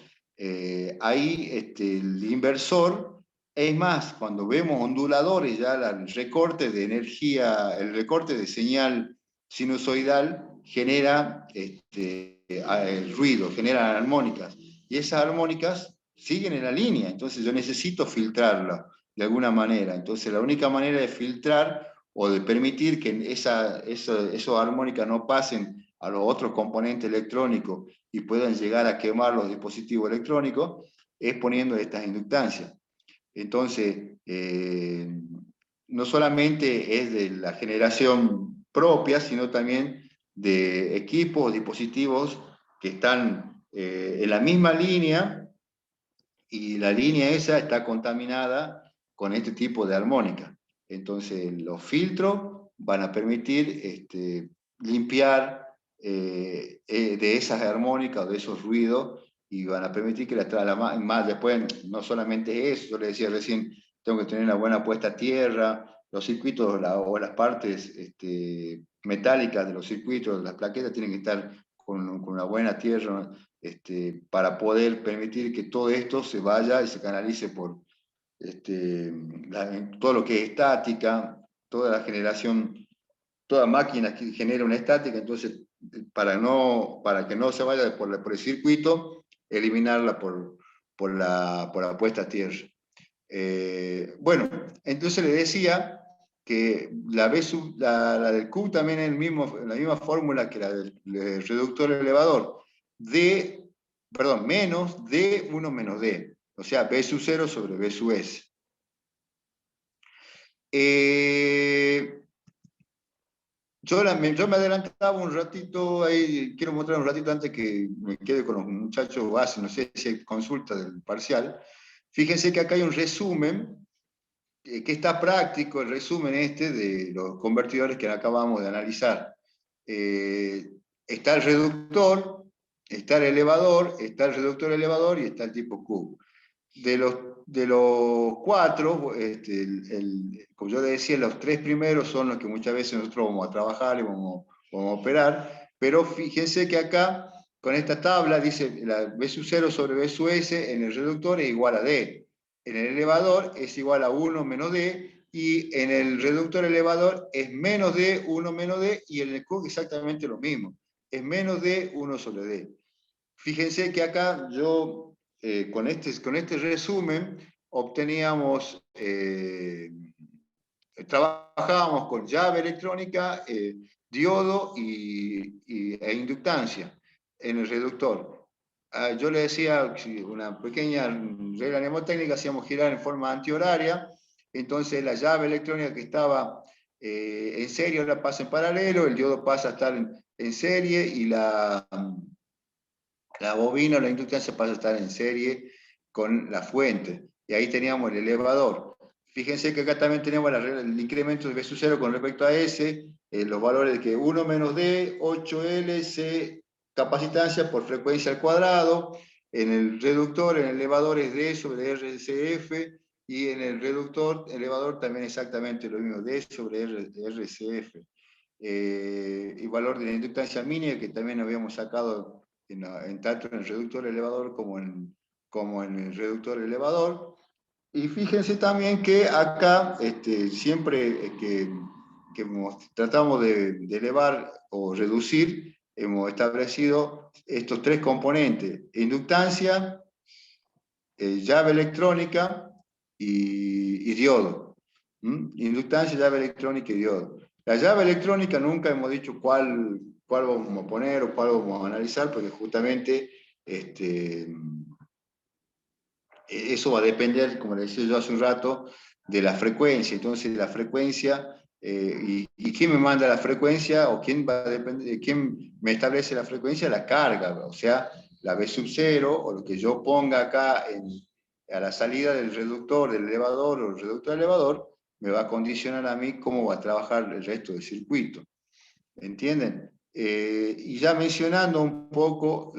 Ahí el inversor, es más, cuando vemos onduladores, ya el recorte de energía, el recorte de señal sinusoidal genera el ruido, genera armónicas. Y esas armónicas siguen en la línea, entonces yo necesito filtrarla de alguna manera. Entonces la única manera de filtrar o de permitir que esos armónicas no pasen a los otros componentes electrónicos y puedan llegar a quemar los dispositivos electrónicos, es poniendo estas inductancias. Entonces, no solamente es de la generación propia, sino también de equipos, dispositivos que están en la misma línea, y la línea esa está contaminada con este tipo de armónica. Entonces, los filtros van a permitir limpiar de esas armónicas o de esos ruidos, y van a permitir que más después, no solamente eso, yo le decía recién, tengo que tener una buena puesta a tierra, los circuitos o las partes metálicas de los circuitos, las plaquetas tienen que estar con una buena tierra, para poder permitir que todo esto se vaya y se canalice por todo lo que es estática, toda la generación, toda máquina que genera una estática. Entonces, para que no se vaya por el circuito, eliminarla por la puesta a tierra. Bueno, entonces le decía que la del Q también es la misma fórmula que la del reductor elevador, menos D1 menos D, o sea, B sub 0 sobre B sub S. Yo me adelantaba un ratito, ahí quiero mostrar un ratito antes que me quede con los muchachos base, no sé si hay consulta del parcial. Fíjense que acá hay un resumen, que está práctico, el resumen de los convertidores que acabamos de analizar. Está el reductor, está el elevador, está el reductor elevador y está el tipo Q. De los cuatro, como yo le decía, los tres primeros son los que muchas veces nosotros vamos a trabajar y vamos a operar, pero fíjense que acá, con esta tabla, dice la B sub 0 sobre B sub S en el reductor es igual a D, en el elevador es igual a 1 menos D, y en el reductor elevador es menos D, 1 menos D, y en el Q exactamente lo mismo, es menos D, 1 sobre D. Fíjense que acá yo, con este resumen, obteníamos, trabajábamos con llave electrónica, diodo e inductancia en el reductor. Yo le decía, una pequeña regla mnemotécnica, hacíamos girar en forma antihoraria, entonces la llave electrónica que estaba en serie ahora pasa en paralelo, el diodo pasa a estar en serie, y la bobina o la inductancia pasa a estar en serie con la fuente. Y ahí teníamos el elevador. Fíjense que acá también tenemos el incremento de B sub 0 con respecto a S, los valores de que 1 menos D, 8L, C, capacitancia por frecuencia al cuadrado. En el reductor, en el elevador es D sobre RCF, y en el reductor, elevador también exactamente lo mismo, D sobre RCF. Y valor de la inductancia mínima que también habíamos sacado tanto en el reductor elevador como en el reductor elevador. Y fíjense también que acá siempre que tratamos de elevar o reducir, hemos establecido estos tres componentes: inductancia, llave electrónica y diodo. Inductancia, llave electrónica y diodo. La llave electrónica nunca hemos dicho cuál vamos a poner o cuál vamos a analizar, porque justamente eso va a depender, como le decía yo hace un rato, de la frecuencia. Entonces, la frecuencia, y quién me manda la frecuencia, o quién va a depender de quién me establece la frecuencia, la carga, o sea, la B sub 0, o lo que yo ponga acá a la salida del reductor del elevador o el reductor elevador, me va a condicionar a mí cómo va a trabajar el resto del circuito. ¿Entienden? Y ya mencionando un poco,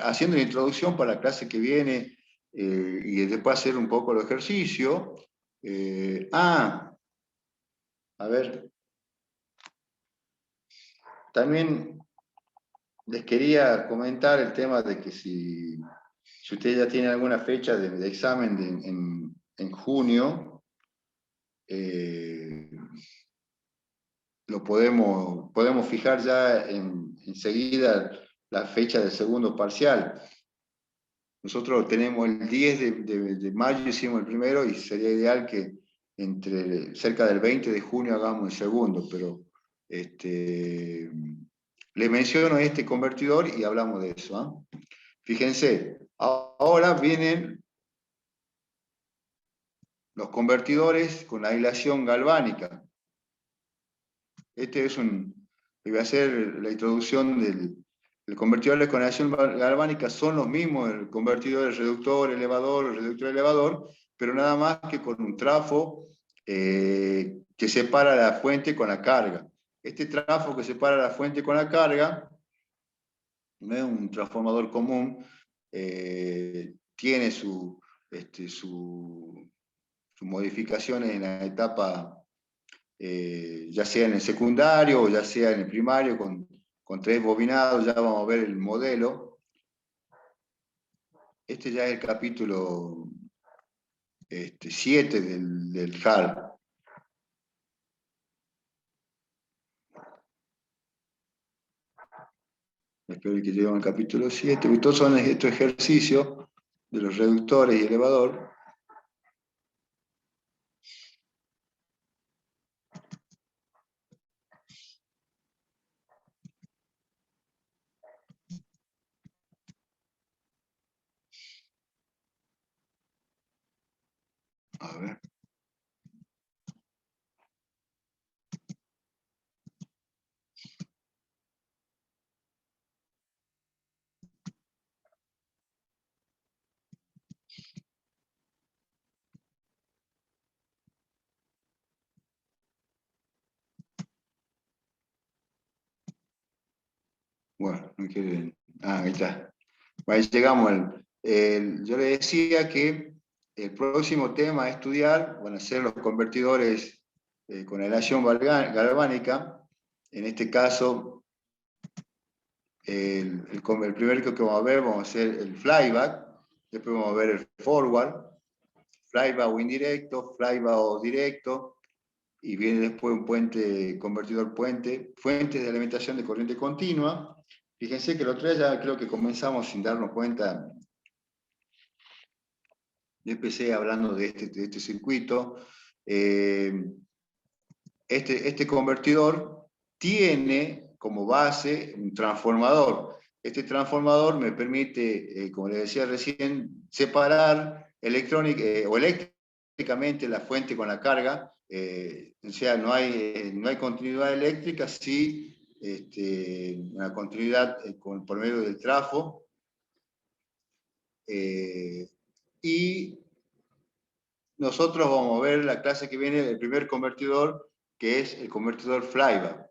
haciendo la introducción para la clase que viene, y después hacer un poco el ejercicio. A ver, también les quería comentar el tema de que si ustedes ya tienen alguna fecha de examen en junio, lo podemos fijar ya enseguida la fecha del segundo parcial. Nosotros tenemos el 10 de mayo, hicimos el primero, y sería ideal que cerca del 20 de junio hagamos el segundo, pero le menciono este convertidor y hablamos de eso. Fíjense, ahora vienen los convertidores con aislación galvánica. Este es voy a hacer la introducción del convertidor con aislación galvánica. Son los mismos, el convertidor, el reductor, elevador, pero nada más que con un trafo que separa la fuente con la carga. Este trafo que separa la fuente con la carga no es un transformador común, tiene sus modificaciones en la etapa, ya sea en el secundario o ya sea en el primario, con 3 bobinados. Ya vamos a ver el modelo. Este ya es el capítulo 7 del HAL. Espero que lleguemos al capítulo 7. Todos son estos ejercicios de los reductores y elevador. A ver. Bueno, no quiere. Ahí está. Ahí llegamos. Yo le decía que el próximo tema a estudiar van a ser los convertidores con aislación galvánica. En este caso, el primer que vamos a ver, vamos a hacer el flyback. Después vamos a ver el forward, flyback o indirecto, flyback o directo. Y viene después un puente, convertidor puente, fuentes de alimentación de corriente continua. Fíjense que el otro día ya creo que comenzamos sin darnos cuenta. Yo empecé hablando de este circuito. Este convertidor tiene como base un transformador. Este transformador me permite, como les decía recién, separar eléctricamente la fuente con la carga. O sea, no hay continuidad eléctrica, sí una continuidad por medio del trafo. Y nosotros vamos a ver la clase que viene el primer convertidor, que es el convertidor flyback,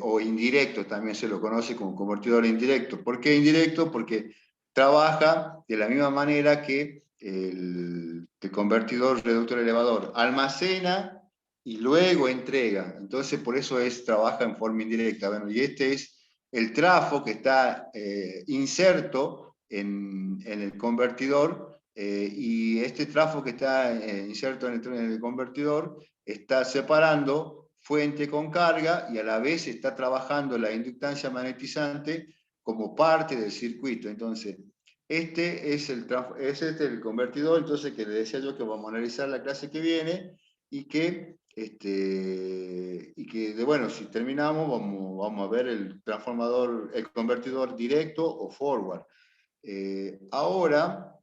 o indirecto, también se lo conoce como convertidor indirecto. ¿Por qué indirecto? Porque trabaja de la misma manera que el convertidor reductor elevador. Almacena y luego entrega. Entonces, por eso trabaja en forma indirecta. Bueno, y este es el trafo que está inserto en el convertidor. Y este trafo que está inserto en el convertidor está separando fuente con carga y a la vez está trabajando la inductancia magnetizante como parte del circuito. Entonces, este es el convertidor, entonces, que le decía yo que vamos a analizar la clase que viene y que, bueno, si terminamos, vamos a ver el transformador, el convertidor directo o forward. Ahora,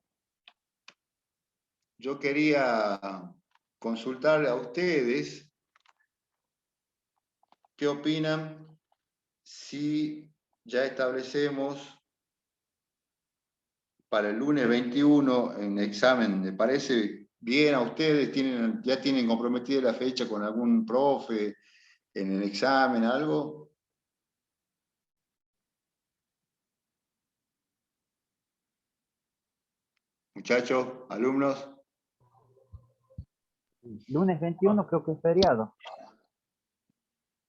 yo quería consultarle a ustedes qué opinan si ya establecemos para el lunes 21 en examen. ¿Le parece bien a ustedes? ¿Ya tienen comprometida la fecha con algún profe en el examen, algo? Muchachos, alumnos. Lunes 21 creo que es feriado.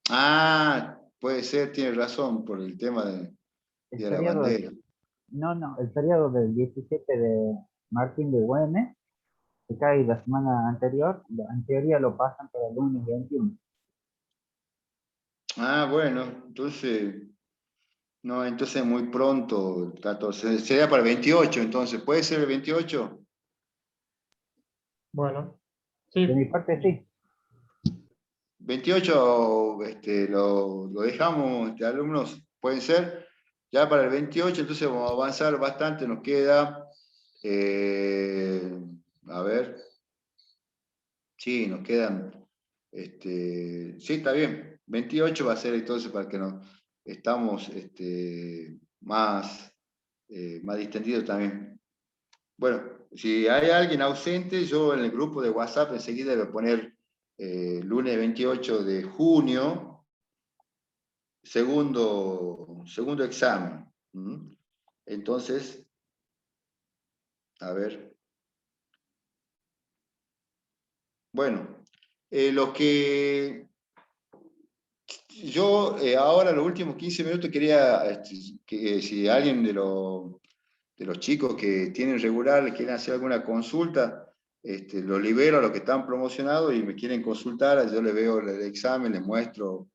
Ah, puede ser, tiene razón, por el tema El de la feriado, bandera. no, el feriado del 17 de Martín de Güemes, que cae la semana anterior, en teoría lo pasan para el lunes 21. Ah, bueno, entonces, no, entonces muy pronto, el 14, sería para el 28, entonces, ¿puede ser el 28? Bueno, De mi sí, parte sí. 28 lo dejamos, alumnos. ¿Pueden ser? Ya para el 28, entonces vamos a avanzar bastante, nos queda, a ver, sí, nos quedan, sí, está bien, 28 va a ser entonces para que nos estamos más distendidos también. Bueno, si hay alguien ausente, yo en el grupo de WhatsApp enseguida voy a poner lunes 28 de junio, segundo examen. ¿Mm? Entonces, a ver. Bueno, lo que yo ahora, los últimos 15 minutos, quería que si alguien de los chicos que tienen regular le quieren hacer alguna consulta, lo libero a los que están promocionados y me quieren consultar, yo les veo el examen, les muestro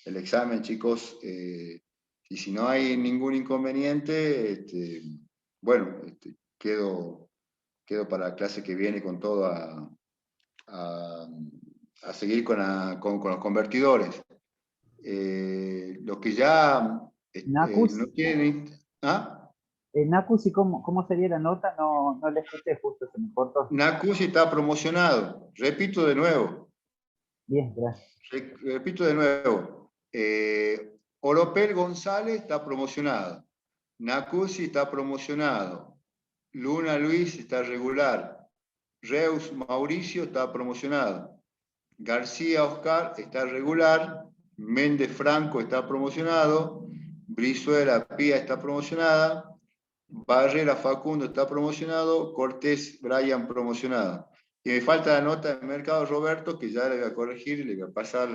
el examen, chicos, y si no hay ningún inconveniente, bueno, quedo para la clase que viene con todo a, a seguir con los convertidores. Los que ya Nacus, no tienen... ¿Ah? Nacus, ¿y cómo sería la nota? No, no le escuché justo, se me cortó. Nacusi está promocionado. Repito de nuevo. Bien, gracias. Repito de nuevo. Oropel González está promocionado. Nacusi está promocionado. Luna Luis está regular. Reus Mauricio está promocionado. García Oscar está regular. Méndez Franco está promocionado. Brizuela Pía está promocionada. Barrera Facundo está promocionado, Cortés Brian promocionado. Y me falta la nota de mercado Roberto, que ya le voy a corregir y le voy a pasar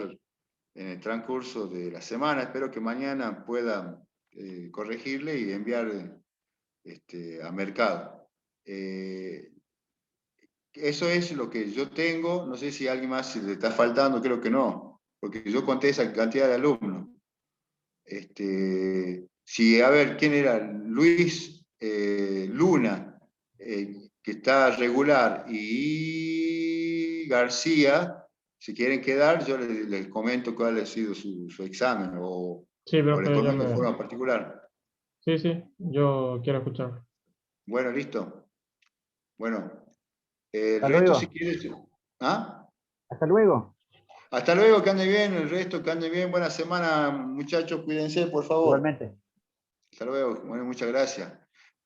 en el transcurso de la semana. Espero que mañana pueda corregirle y enviar a mercado. Eso es lo que yo tengo. No sé si a alguien más le está faltando, creo que no, porque yo conté esa cantidad de alumnos. Si, a ver, ¿quién era? Luis Luna, que está regular, y García, si quieren quedar, yo les comento cuál ha sido su examen, Sí, o les profe, comento de forma particular. Sí, sí, yo quiero escuchar. Bueno, listo. Bueno, el Hasta resto si luego. quieres... ¿Ah? Hasta luego. Hasta luego, que ande bien, el resto que ande bien. Buena semana, muchachos, cuídense, por favor. Igualmente. Hasta luego, bueno, muchas gracias.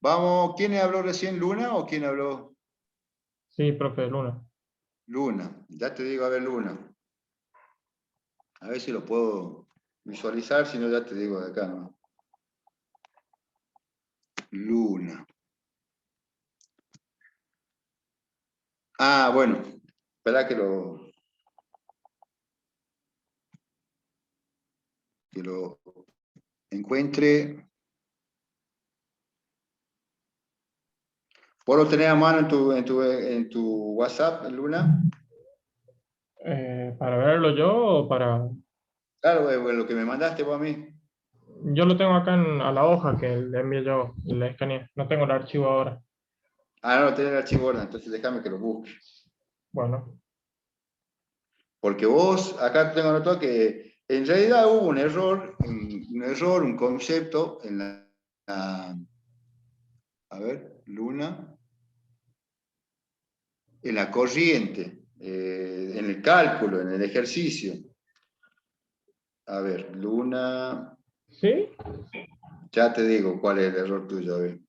Vamos, ¿quién habló recién, Luna o quién habló? Sí, profe, Luna. Luna, ya te digo, a ver, Luna. A ver si lo puedo visualizar, si no ya te digo de acá, ¿no? Luna. Ah, bueno, espera que lo encuentre. ¿Vos lo tenés a mano en tu WhatsApp, Luna? ¿Para verlo yo o para...? Claro, lo que me mandaste vos a mí. Yo lo tengo acá a la hoja que le envié yo, la escaneé. No tengo el archivo ahora. Ah, no, lo tenés el archivo ahora, entonces déjame que lo busque. Bueno, Porque vos, acá tengo notado que en realidad hubo un error, un concepto en a ver, Luna, en la corriente, en el cálculo, en el ejercicio. A ver, Luna, ¿sí? ya te digo cuál es el error tuyo, a ver.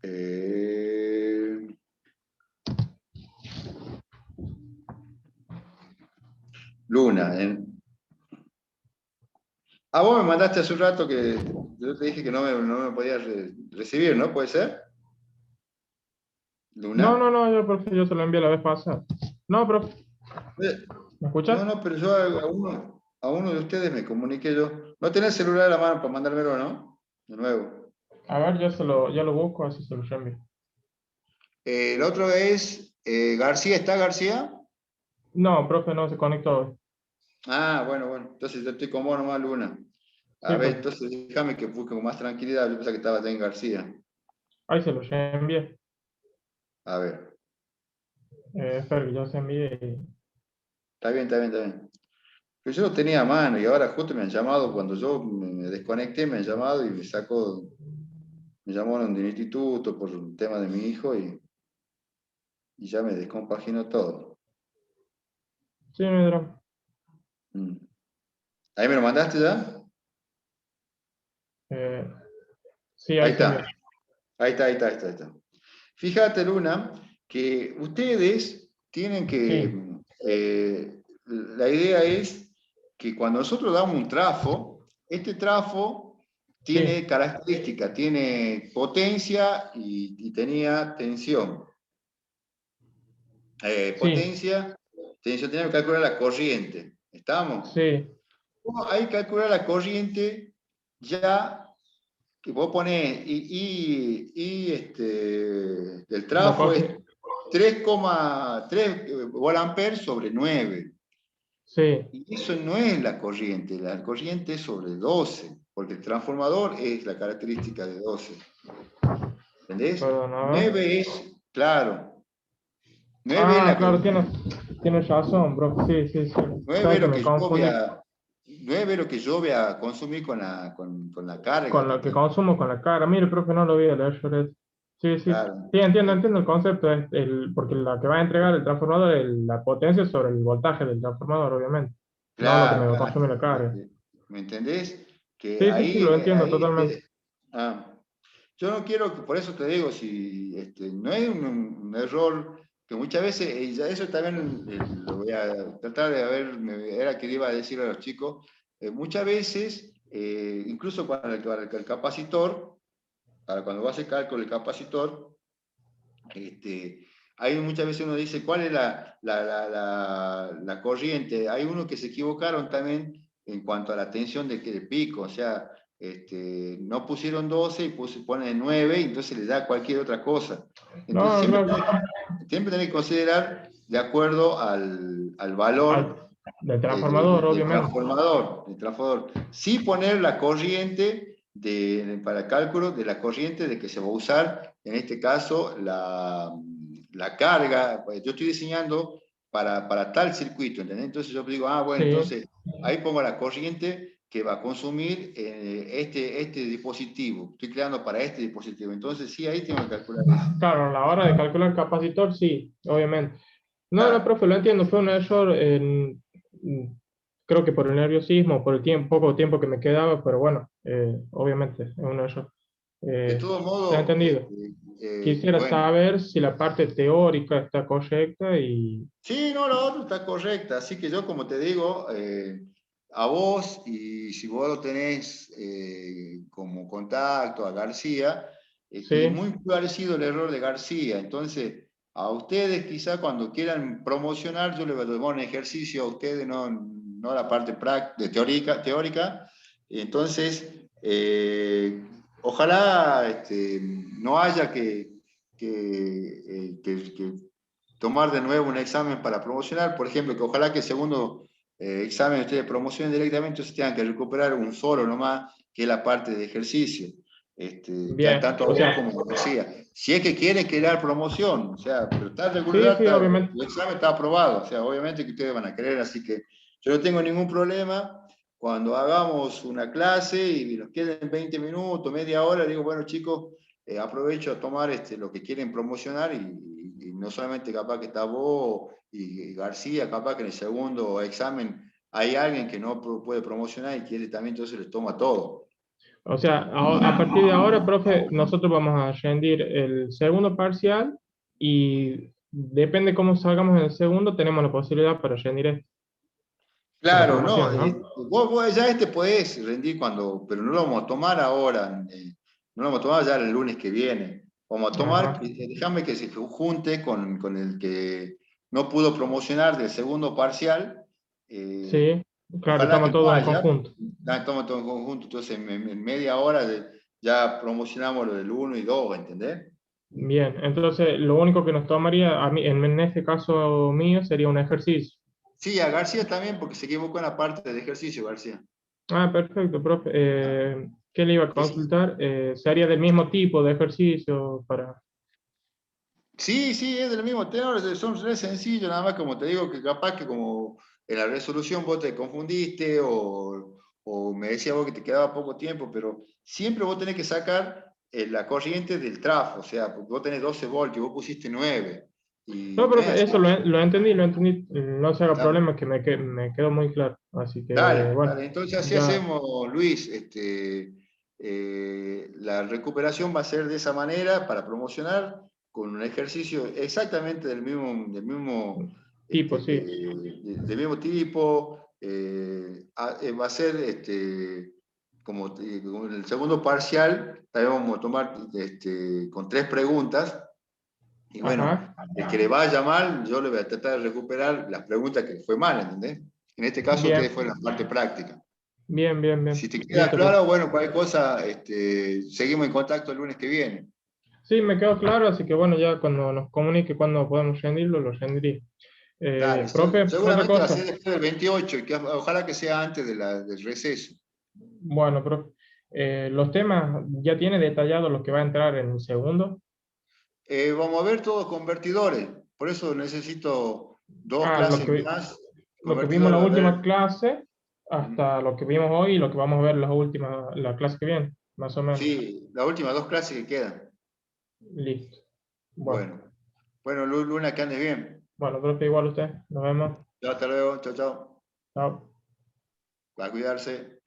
Eh, Luna, vos me mandaste hace un rato que yo te dije que no me podías recibir, ¿no? ¿Puede ser? No, no, Luna. no, yo se lo envié la vez pasada. No, profe, Eh, ¿me No, escuchas? no, pero yo a uno de ustedes me comuniqué yo. No tenés celular a la mano para mandármelo, ¿no? De nuevo. A ver, ya lo busco, así se lo envío. El otro es García. ¿Está García? No, profe, no se conectó hoy. Ah, bueno, bueno. Entonces yo estoy con vos nomás, Luna. A Sí, ver, profe, entonces déjame que busque con más tranquilidad. Yo pensaba que estaba ya en García. ahí se lo envié. A ver. Espero que ya se envíe. Está bien, está bien, está bien. Pero yo lo tenía a mano y ahora justo me han llamado, cuando yo me desconecté, me han llamado y me llamaron de un instituto por un tema de mi hijo y ya me descompaginó todo. Sí, Medra. Mm. ¿Ahí me lo mandaste ya? Eh, sí, Ahí ahí te está, envío. ahí está. Fíjate, Luna, que ustedes tienen Sí, que, la idea es que cuando nosotros damos un trafo, este trafo tiene sí, características, tiene potencia y tenía tensión. sí, Potencia, tensión, tenemos que calcular la corriente. ¿Estamos? sí. Hay que calcular la corriente ya que vos ponés del La trafo es cosa, 3,3 volamperes sobre 9. sí, Y eso no es la corriente es sobre 12, porque el transformador es la característica de 12. ¿Entendés? perdón, a ver. 9 es, claro, 9 es Ah, la claro, corriente. tienes razón, bro. Sí, sí, sí. 9 Sabes es que lo me que yo voy confundí a, 9 es lo que yo voy a consumir con la carga con que lo que tengo. consumo con la cara. Mire, profe, no lo vi leer sobre eso. Sí, sí. Claro. Sí, entiendo el concepto. Porque la que va a entregar el transformador es la potencia sobre el voltaje del transformador, obviamente. No lo que Claro, me claro. consume la carga. ¿Me entendés? Que Sí, sí, sí, lo entiendo ahí totalmente. ah, yo no quiero, por eso te digo, si no es un error que muchas veces, y ya eso también lo voy a tratar de ver, era que iba a decir a los chicos, muchas veces, incluso para el capacitor, para cuando va a hacer cálculo el capacitor, hay muchas veces uno dice, ¿cuál es la corriente? Hay unos que se equivocaron también en cuanto a la tensión de pico, o sea, no pusieron 12 y ponen 9, y entonces le da cualquier otra cosa. Entonces No, claro. siempre tenés que considerar de acuerdo al valor Del transformador, del obviamente. transformador, Sí poner la corriente para el cálculo de la corriente de que se va a usar, en este caso, la carga. Pues yo estoy diseñando para tal circuito, ¿entendés? Entonces yo digo, bueno, Sí. entonces ahí pongo la corriente que va a consumir este dispositivo. Estoy creando para este dispositivo. Entonces sí, ahí tengo que calcular eso. Claro, a la hora de calcular el capacitor, sí, obviamente. No, no, Claro. profe, lo entiendo, fue un error creo que por el nerviosismo, por el poco tiempo que me quedaba, pero bueno, obviamente es un error. De Eh, todo se ha modo, entendido. Quisiera bueno. saber si la parte teórica está correcta y Sí, no, la otra está correcta. Así que yo, como te digo, a vos, y si vos lo tenés como contacto a García, y sí, muy parecido el error de García. Entonces, a ustedes quizá cuando quieran promocionar, yo les voy a dar un ejercicio a ustedes, no la parte teórica. Entonces, ojalá no haya que tomar de nuevo un examen para promocionar, por ejemplo, que ojalá que el segundo examen ustedes promocionen directamente, entonces tengan que recuperar un solo nomás, que es la parte de ejercicio. bien. Tanto O vos sea, como decía. Si es que quieren crear promoción, o sea, pero está sí, regular, sí, obviamente. el examen está aprobado, o sea, obviamente que ustedes van a querer, así que yo no tengo ningún problema. Cuando hagamos una clase y nos queden 20 minutos, media hora, digo, bueno, chicos, aprovecho a tomar lo que quieren promocionar y no solamente capaz que está vos y García, capaz que en el segundo examen hay alguien que no puede promocionar y quiere también, entonces les toma todo. O sea, a partir de ahora, profe, nosotros vamos a rendir el segundo parcial y depende cómo salgamos en el segundo, tenemos la posibilidad para rendir este, para Claro, no, promoción, ¿no? vos ya podés rendir pero no lo vamos a tomar ahora, no lo vamos a tomar ya el lunes que viene. Vamos a tomar, Ajá. déjame que se junte con el que no pudo promocionar del segundo parcial. eh, Sí, claro, Ojalá estamos que todos en vaya, conjunto. toma todo en conjunto, entonces en media hora ya promocionamos lo del uno y 2, ¿entendés? Bien, entonces lo único que nos tomaría, a mí, en este caso mío, sería un ejercicio. Sí, a García también, porque se equivocó en la parte de ejercicio, García. Ah, perfecto, profe. Ah, ¿Qué le iba a es- consultar? ¿Sería del mismo tipo de ejercicio para... Sí, sí, es del mismo tenor, son re sencillos, nada más como te digo, que capaz que como en la resolución vos te confundiste o me decías vos que te quedaba poco tiempo, pero siempre vos tenés que sacar la corriente del trafo, o sea, porque vos tenés 12 voltios, vos pusiste 9. Y No, no es profe, así. eso lo entendí, lo entendí. No se haga Dale, problema, que me quedó muy claro. Así que, dale, bueno, dale. Entonces así ya, hacemos, Luis. La recuperación va a ser de esa manera para promocionar con un ejercicio exactamente tipo, sí. del mismo tipo. Va a ser como en el segundo parcial, también vamos a tomar con 3 preguntas. Y bueno, Ajá, el que le vaya mal, yo le voy a tratar de recuperar las preguntas que fue mal, ¿entendés? En este caso, ustedes bien, fueron la parte práctica. bien, bien, Si bien. te queda Listo, profe. claro, bueno, cualquier cosa, seguimos en contacto el lunes que viene. Sí, me quedó claro, así que bueno, ya cuando nos comunique cuándo podemos rendirlo, lo rendiré. Dale, Profe, otra seguramente va a ser cosa. después del 28, y que ojalá que sea antes del receso. Bueno, profe, los temas ya tiene detallados los que va a entrar en el segundo. Vamos a ver todos convertidores, por eso necesito 2 Ah, clases más, lo que vimos convertidores, la a última ver. clase, Ujú. hasta lo que vimos hoy y lo que vamos a ver la clase que viene, más o menos. Sí, las últimas 2 clases que quedan. Listo. Bueno, Bueno, bueno, Luna, que andes bien. bueno, profe, igual usted. Nos vemos. Chao, hasta luego, chao, chao. Chao. Va a cuidarse.